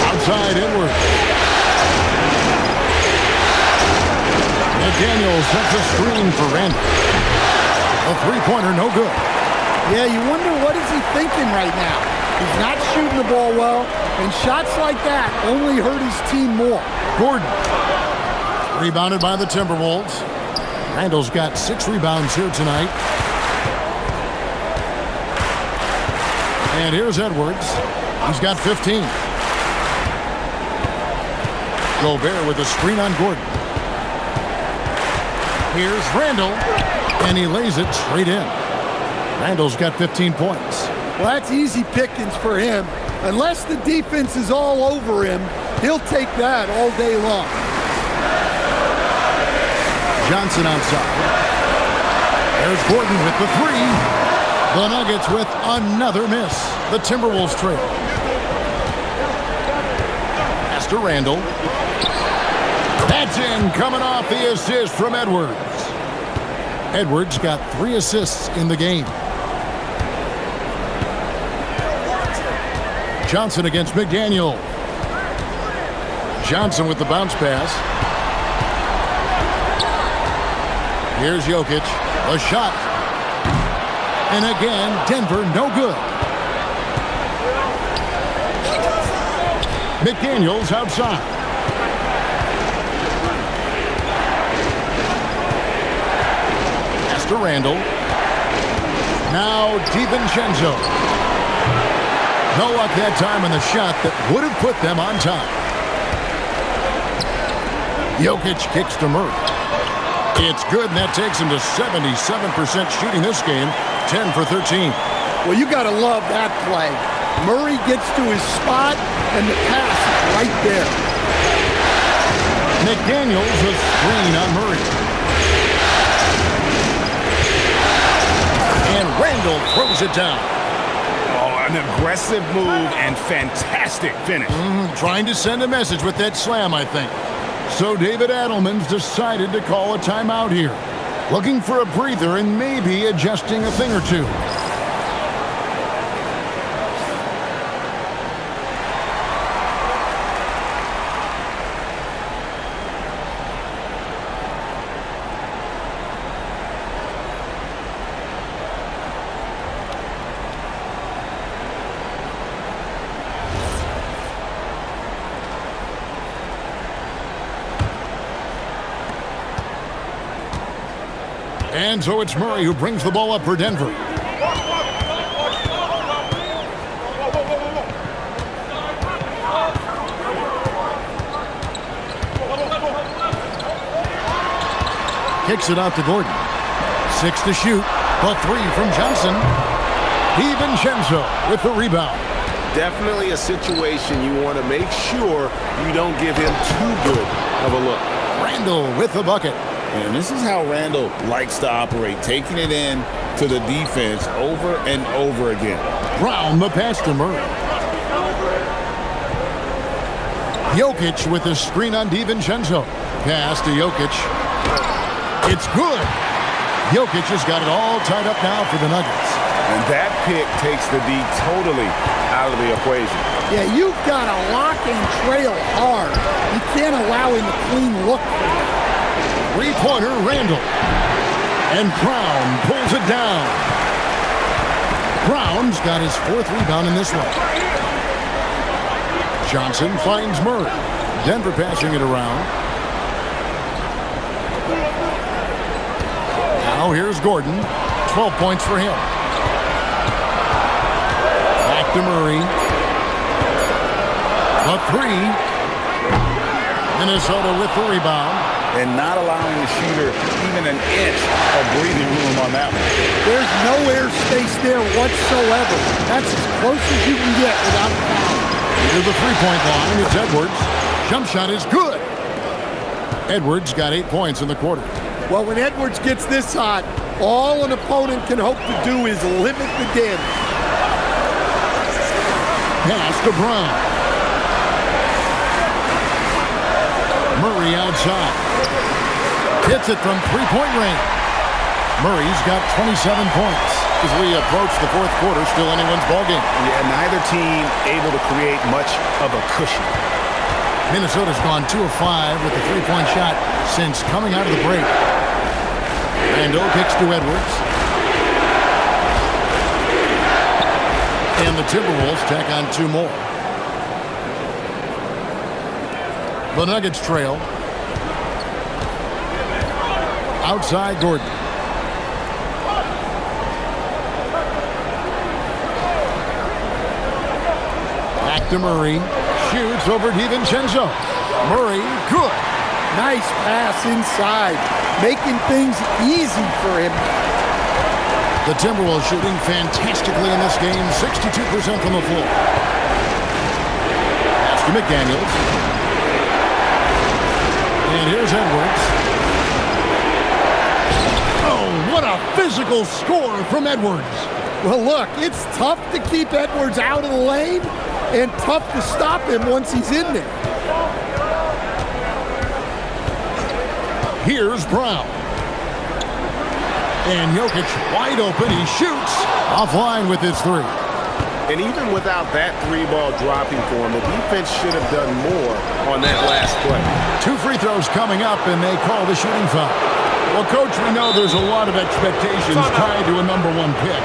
[SPEAKER 1] Outside Edwards. McDaniels sets a screen for Randall. A three-pointer, no good.
[SPEAKER 3] Yeah, you wonder what is he thinking right now. He's not shooting the ball well, and shots like that only hurt his team more.
[SPEAKER 1] Gordon. Rebounded by the Timberwolves. Randall's got 6 rebounds here tonight. And here's Edwards. He's got 15. Gobert with a screen on Gordon. Here's Randall, and he lays it straight in. Randall's got 15 points.
[SPEAKER 3] Well, that's easy pickings for him. Unless the defense is all over him, he'll take that all day long.
[SPEAKER 1] Johnson outside. There's Gordon with the 3. The Nuggets with another miss. The Timberwolves trail. Pass to Randall. That's in, coming off the assist from Edwards. Edwards got 3 assists in the game. Johnson against McDaniel. Johnson with the bounce pass. Here's Jokic. A shot. And again, Denver no good. McDaniels outside. Pass to Randall. Now DiVincenzo. No luck that time on the shot that would have put them on top. Jokic kicks to Murray. It's good, and that takes him to 77% shooting this game, 10 for 13.
[SPEAKER 3] Well, you got to love that play. Murray gets to his spot, and the pass is right there.
[SPEAKER 1] McDaniels a screen on Murray. And Randall throws it down.
[SPEAKER 2] An aggressive move and fantastic finish.
[SPEAKER 1] Trying to send a message with that slam, I think. So David Adelman's decided to call a timeout here. Looking for a breather and maybe adjusting a thing or two. And so it's Murray who brings the ball up for Denver. Kicks it out to Gordon. 6 to shoot. The 3 from Johnson. DiVincenzo with the rebound.
[SPEAKER 4] Definitely a situation you want to make sure you don't give him too good of a look.
[SPEAKER 1] Randall with the bucket.
[SPEAKER 4] And this is how Randall likes to operate, taking it in to the defense over and over again.
[SPEAKER 1] Brown the pass to Murray. Jokic with the screen on DiVincenzo. Pass to Jokic. It's good. Jokic has got it all tied up now for the Nuggets.
[SPEAKER 2] And that pick takes the D totally out of the equation.
[SPEAKER 3] Yeah, you've got to lock and trail hard. You can't allow him to clean look.
[SPEAKER 1] Three-pointer, Randall. And Brown pulls it down. Brown's got his 4th rebound in this one. Johnson finds Murray. Denver passing it around. Now here's Gordon. 12 points for him. Back to Murray. The three. Minnesota with the rebound.
[SPEAKER 2] And not allowing the shooter even an inch of breathing room on that one.
[SPEAKER 3] There's no airspace there whatsoever. That's as close as you can get without a foul.
[SPEAKER 1] To the three-point line, it's Edwards. Jump shot is good. Edwards got 8 points in the quarter.
[SPEAKER 3] Well, when Edwards gets this hot, all an opponent can hope to do is limit the damage.
[SPEAKER 1] Pass to Brown. Murray outside. Hits it from three-point range. Murray's got 27 points. As we approach the fourth quarter, still anyone's ballgame.
[SPEAKER 2] Yeah, neither team able to create much of a cushion.
[SPEAKER 1] Minnesota's gone 2 of 5 with the three-point shot since coming out of the break. Randall kicks to Edwards. And the Timberwolves tack on 2 more. The Nuggets trail. Outside Gordon. Back to Murray. Shoots over DiVincenzo. Murray, good.
[SPEAKER 3] Nice pass inside, making things easy for him.
[SPEAKER 1] The Timberwolves shooting fantastically in this game, 62% from the floor. Pass to McDaniels. And here's Edwards. Oh, what a physical score from Edwards.
[SPEAKER 3] Well, look, it's tough to keep Edwards out of the lane and tough to stop him once he's in there.
[SPEAKER 1] Here's Brown. And Jokic wide open. He shoots offline with his three.
[SPEAKER 4] And even without that three ball dropping for him, the defense should have done more on that last play.
[SPEAKER 1] 2 free throws coming up, and they call the shooting foul. Well, Coach, we know there's a lot of expectations tied to a #1 pick.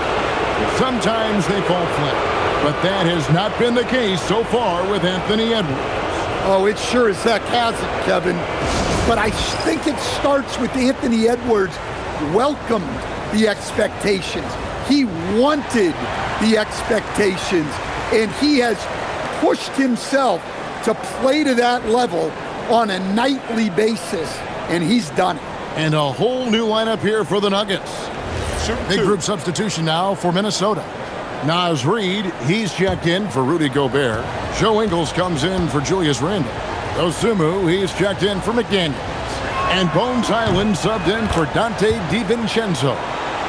[SPEAKER 1] Sometimes they fall flat, but that has not been the case so far with Anthony Edwards.
[SPEAKER 3] Oh, it sure as heck hasn't, Kevin. But I think it starts with Anthony Edwards welcomed the expectations. He wanted the expectations, and he has pushed himself to play to that level on a nightly basis, and he's done it.
[SPEAKER 1] And a whole new lineup here for the Nuggets. Big group substitution now for Minnesota. Naz Reid, he's checked in for Rudy Gobert. Joe Ingles comes in for Julius Randle. Dosunmu, he's checked in for McDaniels. And Bones Highland subbed in for Dante DiVincenzo.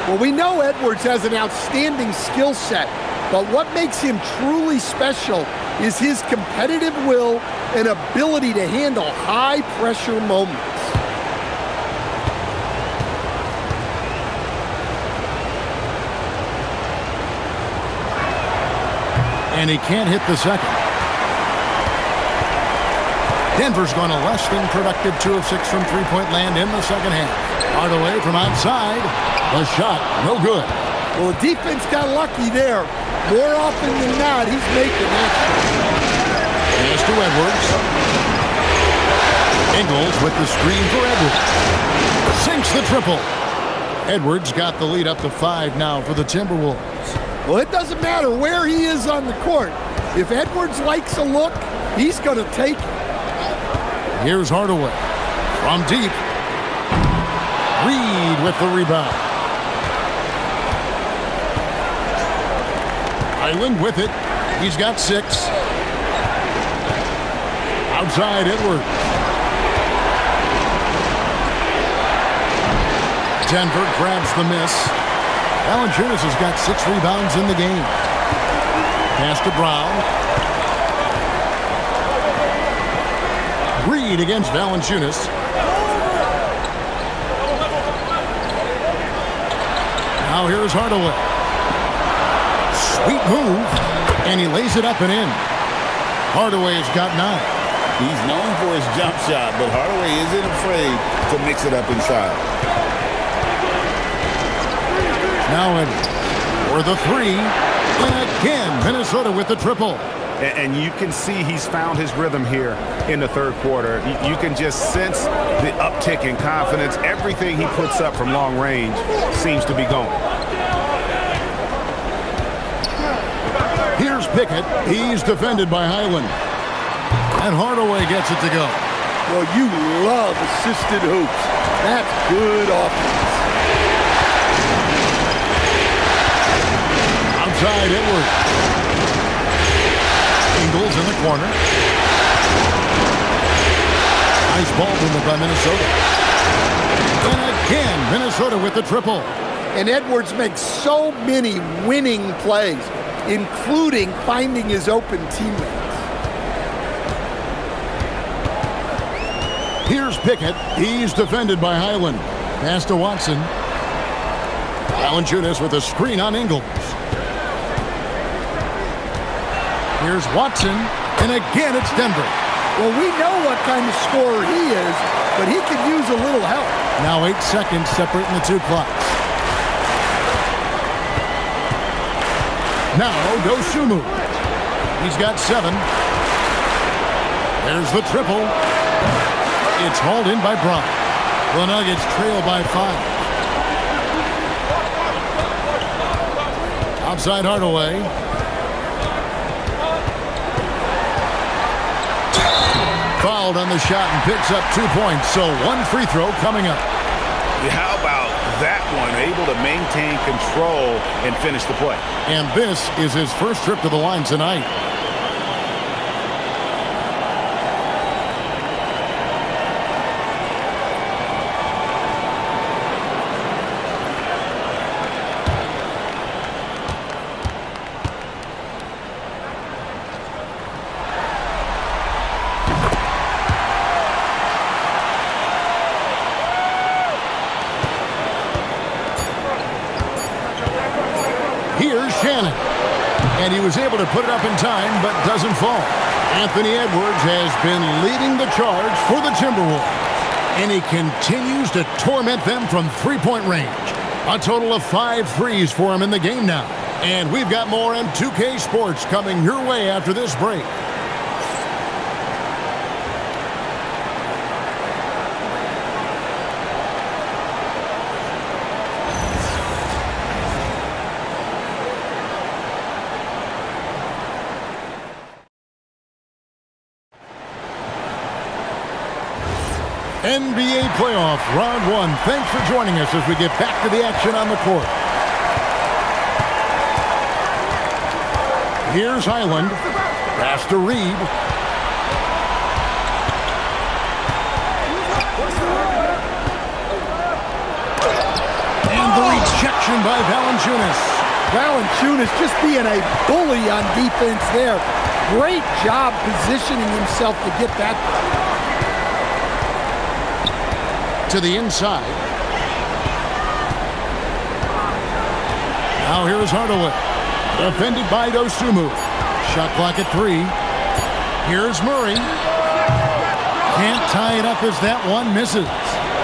[SPEAKER 3] Well, we know Edwards has an outstanding skill set, but what makes him truly special is his competitive will and ability to handle high-pressure moments.
[SPEAKER 1] And he can't hit the second. Denver's gone a less than productive 2 of 6 from three-point land in the second half. Hardaway from outside. The shot, no good.
[SPEAKER 3] Well, the defense got lucky there. More often than not, he's making that shot.
[SPEAKER 1] Pass to Edwards. Ingles with the screen for Edwards. Sinks the triple. Edwards got the lead up to 5 now for the Timberwolves.
[SPEAKER 3] Well, it doesn't matter where he is on the court. If Edwards likes a look, he's going to take it.
[SPEAKER 1] Here's Hardaway from deep. Reid with the rebound. Highland with it. He's got 6. Outside Edwards. Denver grabs the miss. Valanciunas has got 6 rebounds in the game. Pass to Brown. Reid against Valanciunas. Now here's Hardaway. Sweet move. And he lays it up and in. Hardaway's got 9.
[SPEAKER 2] He's known for his jump shot, but Hardaway isn't afraid to mix it up inside.
[SPEAKER 1] Now in for the 3. And again, Minnesota with the triple.
[SPEAKER 2] And you can see he's found his rhythm here in the third quarter. You can just sense the uptick in confidence. Everything he puts up from long range seems to be going.
[SPEAKER 1] Here's Pickett. He's defended by Highland. And Hardaway gets it to go.
[SPEAKER 3] Well, you love assisted hoops. That's good offense.
[SPEAKER 1] Outside Edwards. Ingles in the corner. Nice ball movement by Minnesota. And again, Minnesota with the triple.
[SPEAKER 3] And Edwards makes so many winning plays, including finding his open teammates.
[SPEAKER 1] Here's Pickett. He's defended by Highland. Pass to Watson. Valanciunas with a screen on Ingles. Here's Watson. And again, it's Denver.
[SPEAKER 3] Well, we know what kind of scorer he is, but he could use a little help.
[SPEAKER 1] Now 8 seconds separating the two clocks. Now Dosunmu. He's got 7. There's the triple. It's hauled in by Brown. The Nuggets trail by 5. Outside Hardaway. Fouled on the shot and picks up 2 points. So 1 free throw coming up.
[SPEAKER 2] How about that one? Able to maintain control and finish the play.
[SPEAKER 1] And this is his first trip to the line tonight. And he was able to put it up in time, but doesn't fall. Anthony Edwards has been leading the charge for the Timberwolves. And he continues to torment them from three-point range. A total of 5 threes for him in the game now. And we've got more M2K Sports coming your way after this break. NBA playoff round 1. Thanks for joining us as we get back to the action on the court. Here's Highland. Pass to Reed. And the rejection by Valanciunas.
[SPEAKER 3] Valanciunas just being a bully on defense there. Great job positioning himself to get that
[SPEAKER 1] to the inside. Now here's Hardaway. Defended by Dosunmu. Shot clock at 3. Here's Murray. Can't tie it up as that one misses.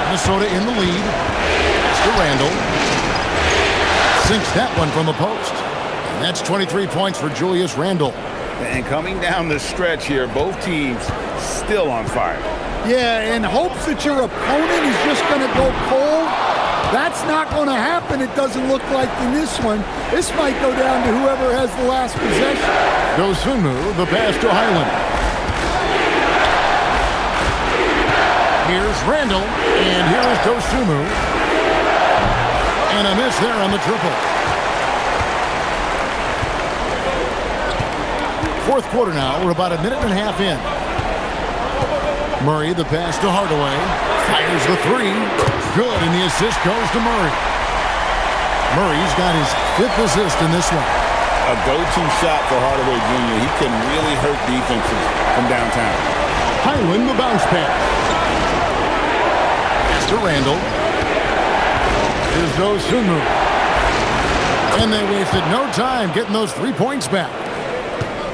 [SPEAKER 1] Minnesota in the lead. To Randall. Sinks that one from the post. And that's 23 points for Julius Randle.
[SPEAKER 2] And coming down the stretch here, both teams still on fire.
[SPEAKER 3] Yeah, in hopes that your opponent is just going to go cold. That's not going to happen, it doesn't look like in this one. This might go down to whoever has the last possession.
[SPEAKER 1] Dosunmu, the pass to Highland. Here's Randall, and here is Dosunmu. And a miss there on the triple. Fourth quarter now, we're about a minute and a half in. Murray, the pass to Hardaway. Fires the 3. Good, and the assist goes to Murray. Murray's got his 5th assist in this one.
[SPEAKER 4] A go-to shot for Hardaway Jr. He can really hurt defenses from downtown.
[SPEAKER 1] Highland, the bounce pass. Pass to Randall. Here's Dosunmu. And they wasted no time getting those 3 points back.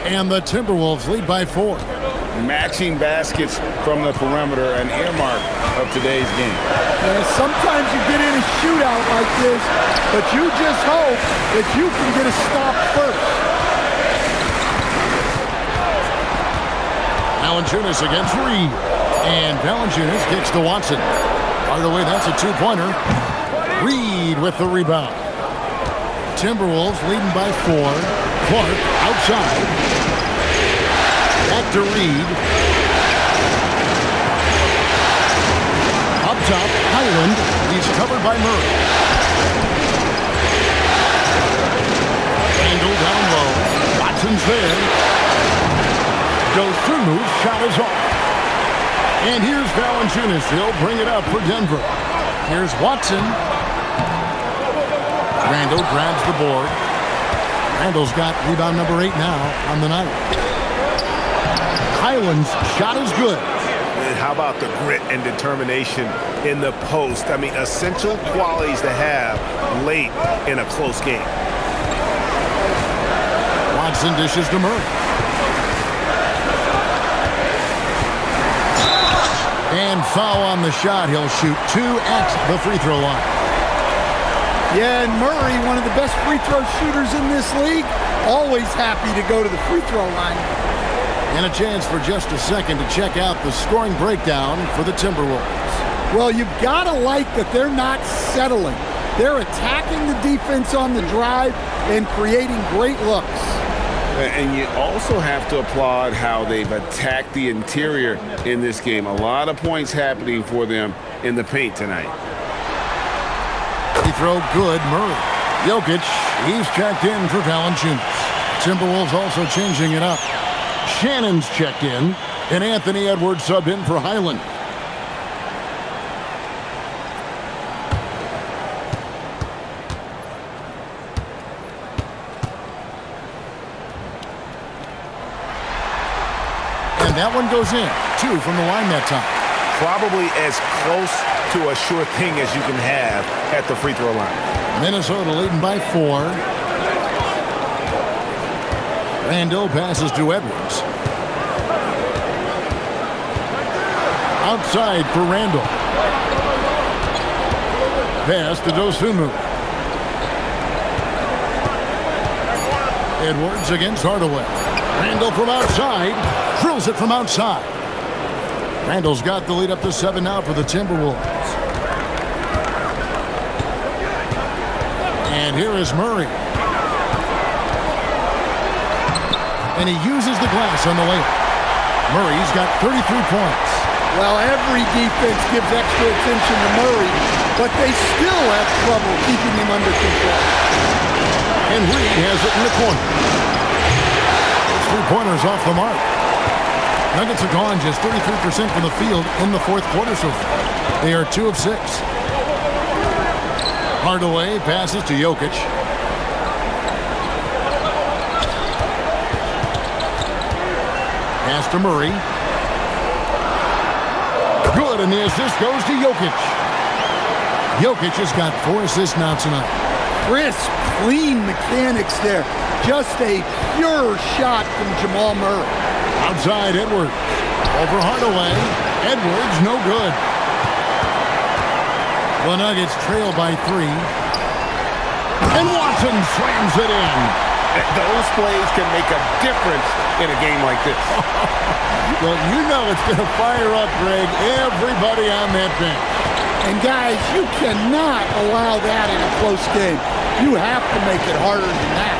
[SPEAKER 1] And the Timberwolves lead by 4.
[SPEAKER 4] Matching baskets from the perimeter, an earmark of today's game.
[SPEAKER 3] And sometimes you get in a shootout like this, but you just hope that you can get a stop first.
[SPEAKER 1] Valanciunas against Reed. And Valanciunas kicks to Watson. Hardaway, that's a two-pointer. Reed with the rebound. Timberwolves leading by 4. Clark outside. Back to Reed. Up top, Highland. He's covered by Murray. Randall down low. Watson's there. Dosunmu's shot is off. And here's Valanciunas. He'll bring it up for Denver. Here's Watson. Randall grabs the board. Randall's got rebound number 8 now on the night. Highland's shot is good.
[SPEAKER 4] And how about the grit and determination in the post? I mean, essential qualities to have late in a close game.
[SPEAKER 1] Watson dishes to Murray. And foul on the shot. He'll shoot 2 at the free throw line.
[SPEAKER 3] Yeah, and Murray, one of the best free throw shooters in this league, always happy to go to the free throw line.
[SPEAKER 1] And a chance for just a second to check out the scoring breakdown for the Timberwolves.
[SPEAKER 3] Well, you've got to like that they're not settling. They're attacking the defense on the drive and creating great looks.
[SPEAKER 4] And you also have to applaud how they've attacked the interior in this game. A lot of points happening for them in the paint tonight.
[SPEAKER 1] Free throw good, Murray. Jokic, he's checked in for Valanciunas. Timberwolves also changing it up. Shannon's checked in, and Anthony Edwards subbed in for Highland. And that one goes in. 2 from the line that time.
[SPEAKER 4] Probably as close to a sure thing as you can have at the free throw line.
[SPEAKER 1] Minnesota leading by 4. Randall passes to Edwards. Outside for Randall. Pass to Dosunmu. Edwards against Hardaway. Randall from outside. Drills it from outside. Randall's got the lead up to 7 now for the Timberwolves. And here is Murray. And he uses the glass on the layup. Murray's got 33 points.
[SPEAKER 3] Well, every defense gives extra attention to Murray, but they still have trouble keeping him under control.
[SPEAKER 1] And Reed has it in the corner. 3-pointers off the mark. Nuggets are gone just 33% from the field in the fourth quarter so far. They are 2 of 6. Hardaway passes to Jokic. Pass to Murray. Good, and the assist goes to Jokic. Jokic has got 4 assists now tonight.
[SPEAKER 3] Crisp, clean mechanics there. Just a pure shot from Jamal Murray.
[SPEAKER 1] Outside Edwards. Over Hardaway. Edwards, no good. The Nuggets trail by 3. And Watson slams it in.
[SPEAKER 4] Those plays can make a difference in a game like this.
[SPEAKER 1] Well, you know it's going to fire up, Greg, everybody on that bench.
[SPEAKER 3] And guys, you cannot allow that in a close game. You have to make it harder than that.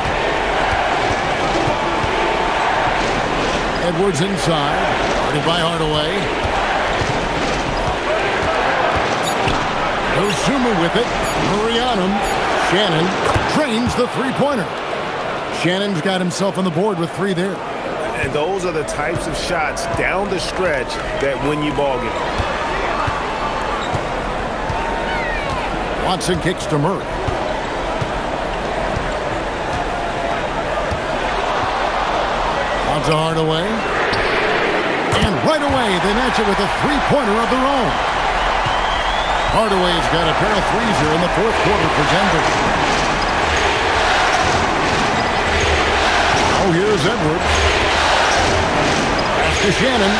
[SPEAKER 1] Edwards inside, guarded by Hardaway. Dosunmu with it. Murray on him. Shannon drains the 3-pointer. Shannon's got himself on the board with 3 there.
[SPEAKER 4] And those are the types of shots down the stretch that win you ball games.
[SPEAKER 1] Watson kicks to Murray. On to Hardaway. And right away, they match it with a 3-pointer of their own. Hardaway's got a pair of 3s here in the fourth quarter for Denver. Oh, here's Edwards. Pass to Shannon.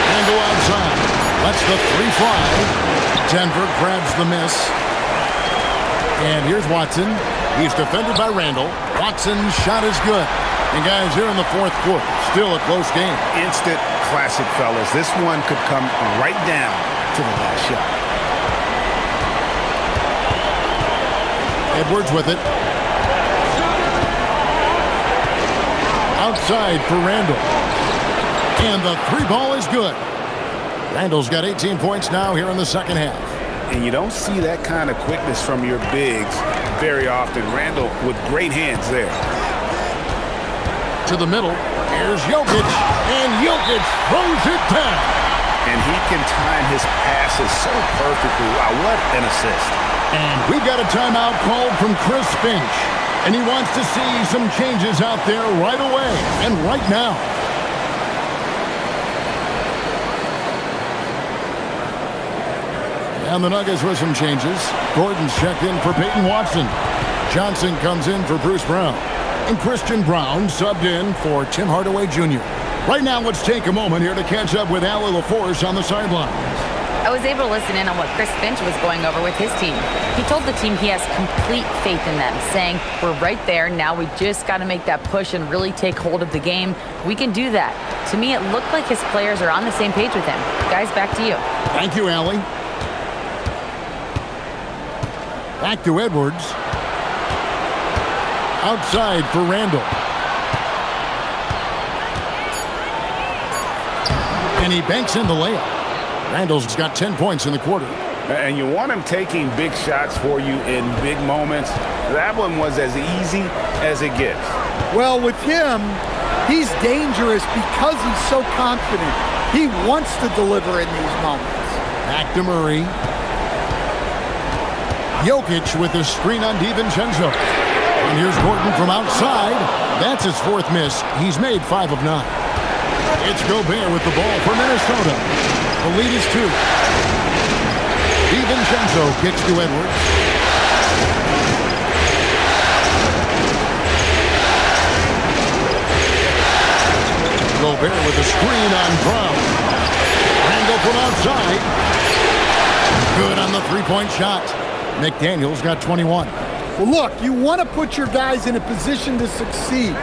[SPEAKER 1] And go outside. Lets the 3 fly. Denver grabs the miss. And here's Watson. He's defended by Randall. Watson's shot is good. And guys, here in the fourth quarter, still a close game.
[SPEAKER 2] Instant classic, fellas. This one could come right down to the last shot.
[SPEAKER 1] Edwards with it. Outside for Randall. And the three ball is good. Randall's got 18 points now here in the second half.
[SPEAKER 2] And you don't see that kind of quickness from your bigs very often. Randall with great hands there.
[SPEAKER 1] To the middle. Here's Jokic. And Jokic throws it down.
[SPEAKER 2] And he can time his passes so perfectly. Wow, what an assist.
[SPEAKER 1] And we've got a timeout called from Chris Finch. And he wants to see some changes out there right away and right now. And the Nuggets with some changes. Gordon's checked in for Peyton Watson. Johnson comes in for Bruce Brown. And Christian Brown subbed in for Tim Hardaway Jr. Right now, let's take a moment here to catch up with Allie LaForce on the sidelines.
[SPEAKER 5] I was able to listen in on what Chris Finch was going over with his team. He told the team he has complete faith in them, saying, we're right there, now we just got to make that push and really take hold of the game. We can do that. To me, it looked like his players are on the same page with him. Guys, back to you.
[SPEAKER 1] Thank you, Allie. Back to Edwards. Outside for Randall. And he banks in the layup. Randall's got 10 points in the quarter.
[SPEAKER 2] And you want him taking big shots for you in big moments. That one was as easy as it gets.
[SPEAKER 3] Well, with him, he's dangerous because he's so confident. He wants to deliver in these moments.
[SPEAKER 1] Back to Murray. Jokic with a screen on DiVincenzo. And here's Gordon from outside. That's his fourth miss. He's made 5 of 9. It's Gobert with the ball for Minnesota. The lead is 2. DiVincenzo kicks to Edwards. Gobert with a screen on Brown. Randall from outside. Good on the three-point shot. McDaniels got 21.
[SPEAKER 3] Well, look, you want to put your guys in a position to succeed.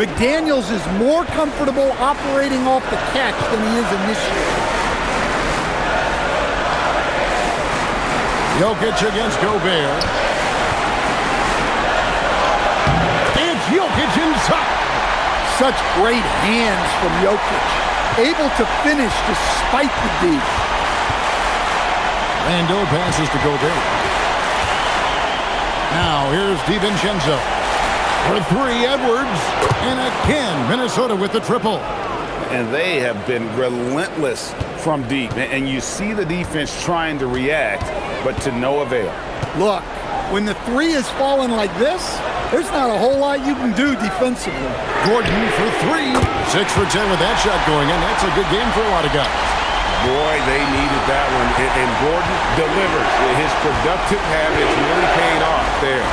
[SPEAKER 3] McDaniels is more comfortable operating off the catch than he is initially.
[SPEAKER 1] Jokic against Gobert. It's Jokic inside.
[SPEAKER 3] Such great hands from Jokic. Able to finish despite the D.
[SPEAKER 1] Randall passes to Gobert. Now here's DiVincenzo. For 3, Edwards. And again, Minnesota with the triple.
[SPEAKER 2] And they have been relentless from deep. And you see the defense trying to react, but to no avail.
[SPEAKER 3] Look, when the 3 is falling like this, there's not a whole lot you can do defensively.
[SPEAKER 1] Gordon for 3. 6 for 10 with that shot going in. That's a good game for a lot of guys.
[SPEAKER 2] Boy, they needed that one. And Gordon delivered. His productive habits really paid off there.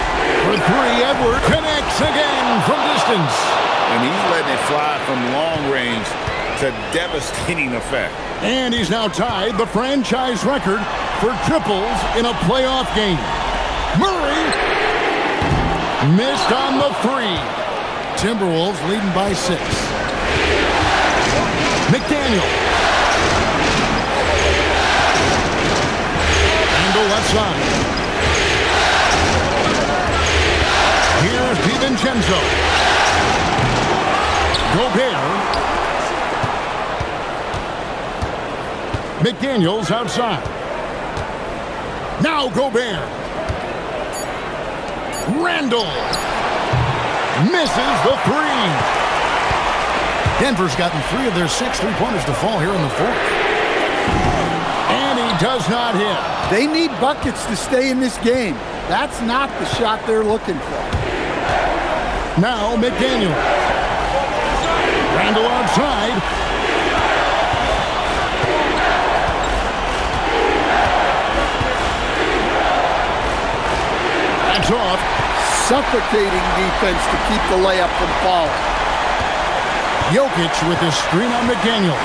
[SPEAKER 1] For 3, Edwards connects again from distance.
[SPEAKER 2] And he's letting it fly from long range to devastating effect.
[SPEAKER 1] And he's now tied the franchise record for triples in a playoff game. Murray missed on the 3. Timberwolves leading by 6. McDaniel. Randall left side. Here's DiVincenzo. Gobert. McDaniels outside. Now Gobert. Randall misses the 3. Denver's gotten 3 of their 6 three-pointers to fall here in the fourth. And he does not hit.
[SPEAKER 3] They need buckets to stay in this game. That's not the shot they're looking for.
[SPEAKER 1] Now McDaniel. Randall outside. That's off.
[SPEAKER 3] Suffocating defense to keep the layup from falling.
[SPEAKER 1] Jokic with his screen on McDaniel.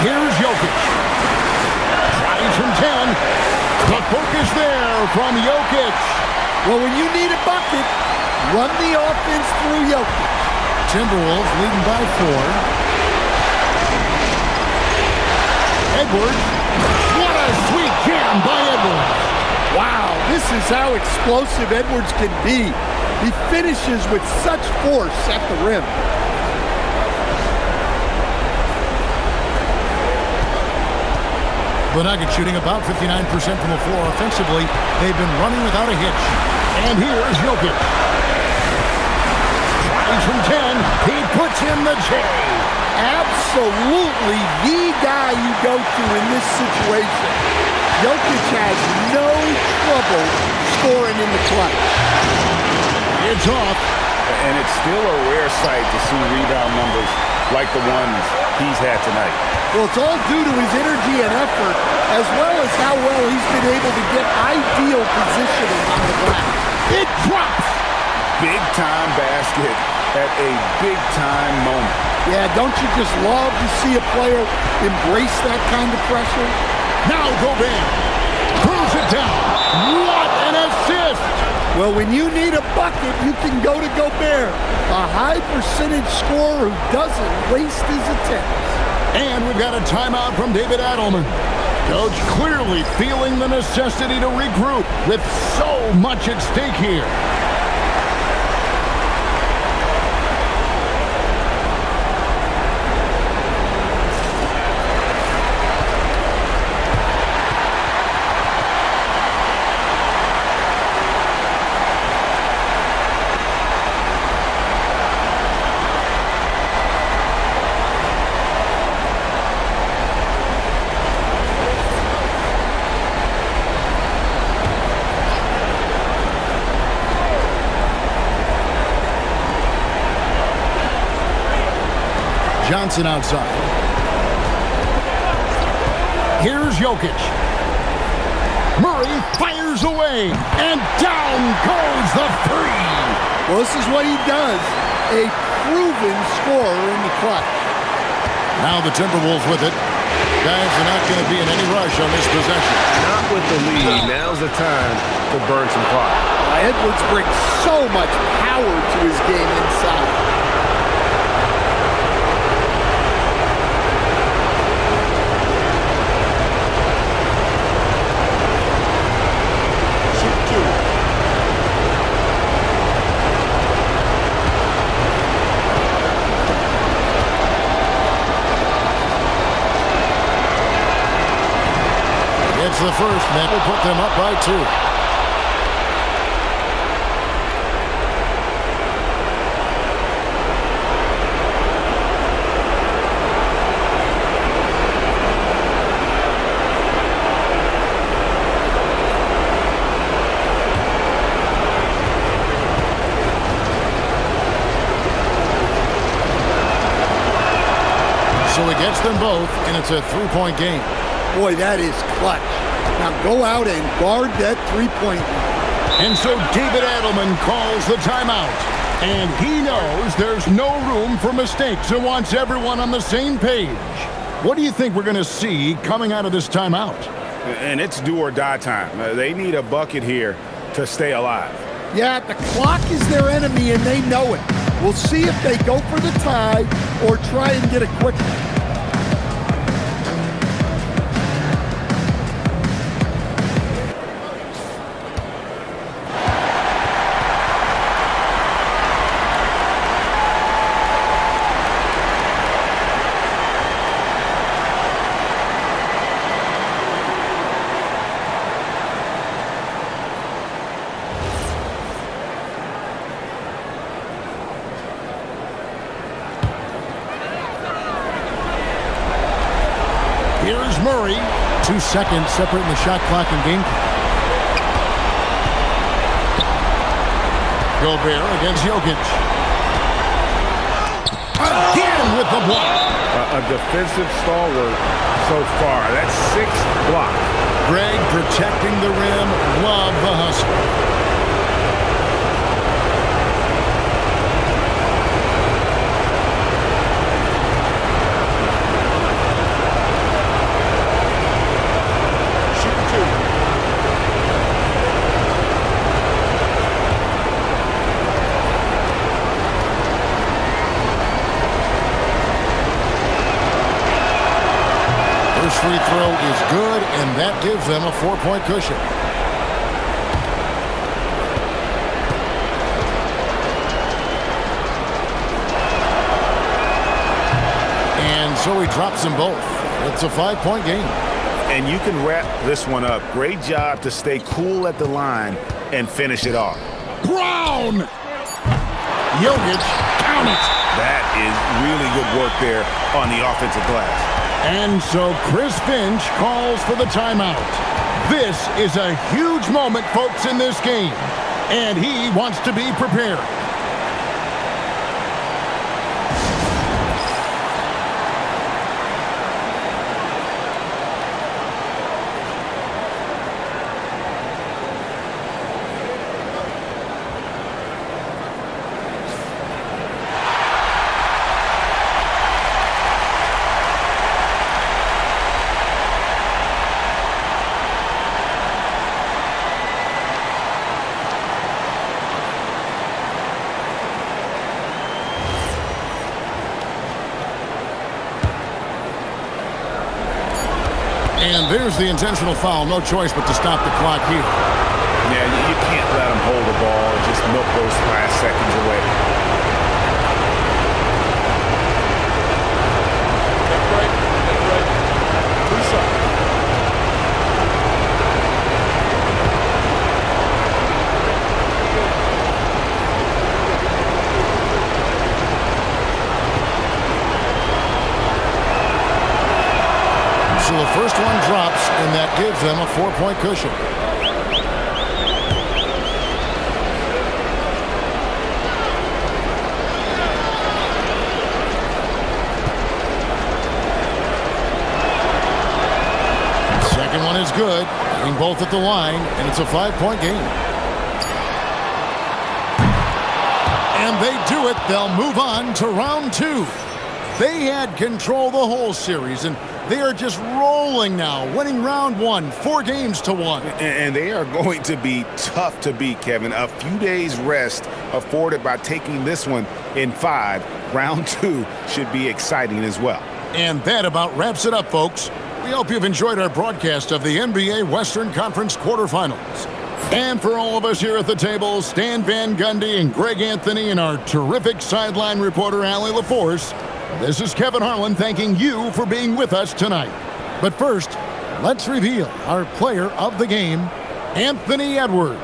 [SPEAKER 1] Here's Jokic. Tries from 10. The focus there from Jokic.
[SPEAKER 3] Well, when you need a bucket, run the offense through Jokic.
[SPEAKER 1] Timberwolves leading by 4. Edwards. What a sweet jam by Edwards.
[SPEAKER 3] Wow, this is how explosive Edwards can be. He finishes with such force at the rim.
[SPEAKER 1] The Nuggets shooting about 59% from the floor offensively. They've been running without a hitch. And here's Jokic. Tries from 10. He puts in the J.
[SPEAKER 3] Absolutely the guy you go to in this situation. Jokic has no trouble scoring in the clutch.
[SPEAKER 1] It's off.
[SPEAKER 2] And it's still a rare sight to see rebound numbers like the ones he's had tonight.
[SPEAKER 3] Well, it's all due to his energy and effort, as well as how well he's been able to get ideal positioning on the glass.
[SPEAKER 1] It drops.
[SPEAKER 2] Big-time basket at a big-time moment.
[SPEAKER 3] Yeah, don't you just love to see a player embrace that kind of pressure?
[SPEAKER 1] Now Gobert throws it down. What an assist!
[SPEAKER 3] Well, when you need a bucket, you can go to Gobert, a high-percentage scorer who doesn't waste his attempts.
[SPEAKER 1] And we've got a timeout from David Adelman. Coach clearly feeling the necessity to regroup with so much at stake here. Johnson outside. Here's Jokic. Murray fires away, and down goes the three.
[SPEAKER 3] Well, this is what he does, a proven scorer in the clutch.
[SPEAKER 1] Now the Timberwolves with it. Guys are not going to be in any rush on this possession.
[SPEAKER 9] Not with the lead. Now's the time to burn some clock.
[SPEAKER 3] Edwards brings so much power to his game inside.
[SPEAKER 1] It's the first, that will put them up by 2. So he gets them both, and it's a 3-point game.
[SPEAKER 3] Boy, that is clutch. Now go out and guard that three-point.
[SPEAKER 1] And so David Adelman calls the timeout. And he knows there's no room for mistakes and wants everyone on the same page. What do you think we're going to see coming out of this timeout?
[SPEAKER 2] And it's do or die time. They need a bucket here to stay alive.
[SPEAKER 3] Yeah, the clock is their enemy and they know it. We'll see if they go for the tie or try and get a quick one.
[SPEAKER 1] Here's Murray. 2 seconds separating the shot clock and game clock. Gobert against Jokic. Again with the block.
[SPEAKER 2] A defensive stalwart so far. That's 6 blocks.
[SPEAKER 1] Greg protecting the rim. Love the hustle. throw is good, and that gives them a 4-point cushion. And so he drops them both. It's a 5-point game.
[SPEAKER 2] And you can wrap this one up. Great job to stay cool at the line and finish it off.
[SPEAKER 1] Brown! Jokic, count it!
[SPEAKER 2] That is really good work there on the offensive glass.
[SPEAKER 1] And so Chris Finch calls for the timeout. This is a huge moment, folks, in this game. And he wants to be prepared. And there's the intentional foul. No choice but to stop the clock here.
[SPEAKER 2] Yeah, you can't let them hold the ball and just milk those last seconds away.
[SPEAKER 6] Take a break. Take a break. Do something.
[SPEAKER 1] So the first one drops, and that gives them a 4-point cushion. The second one is good, hitting both at the line, and it's a 5-point game. And they do it. They'll move on to round 2. They had control the whole series, and they are just rolling now, winning round 1, 4-1.
[SPEAKER 2] And they are going to be tough to beat, Kevin. A few days rest afforded by taking this one in 5. Round 2 should be exciting as well.
[SPEAKER 1] And that about wraps it up, folks. We hope you've enjoyed our broadcast of the NBA Western Conference quarterfinals. And for all of us here at the table, Stan Van Gundy and Greg Anthony and our terrific sideline reporter, Allie LaForce, this is Kevin Harlan thanking you for being with us tonight. But first, let's reveal our player of the game, Anthony Edwards.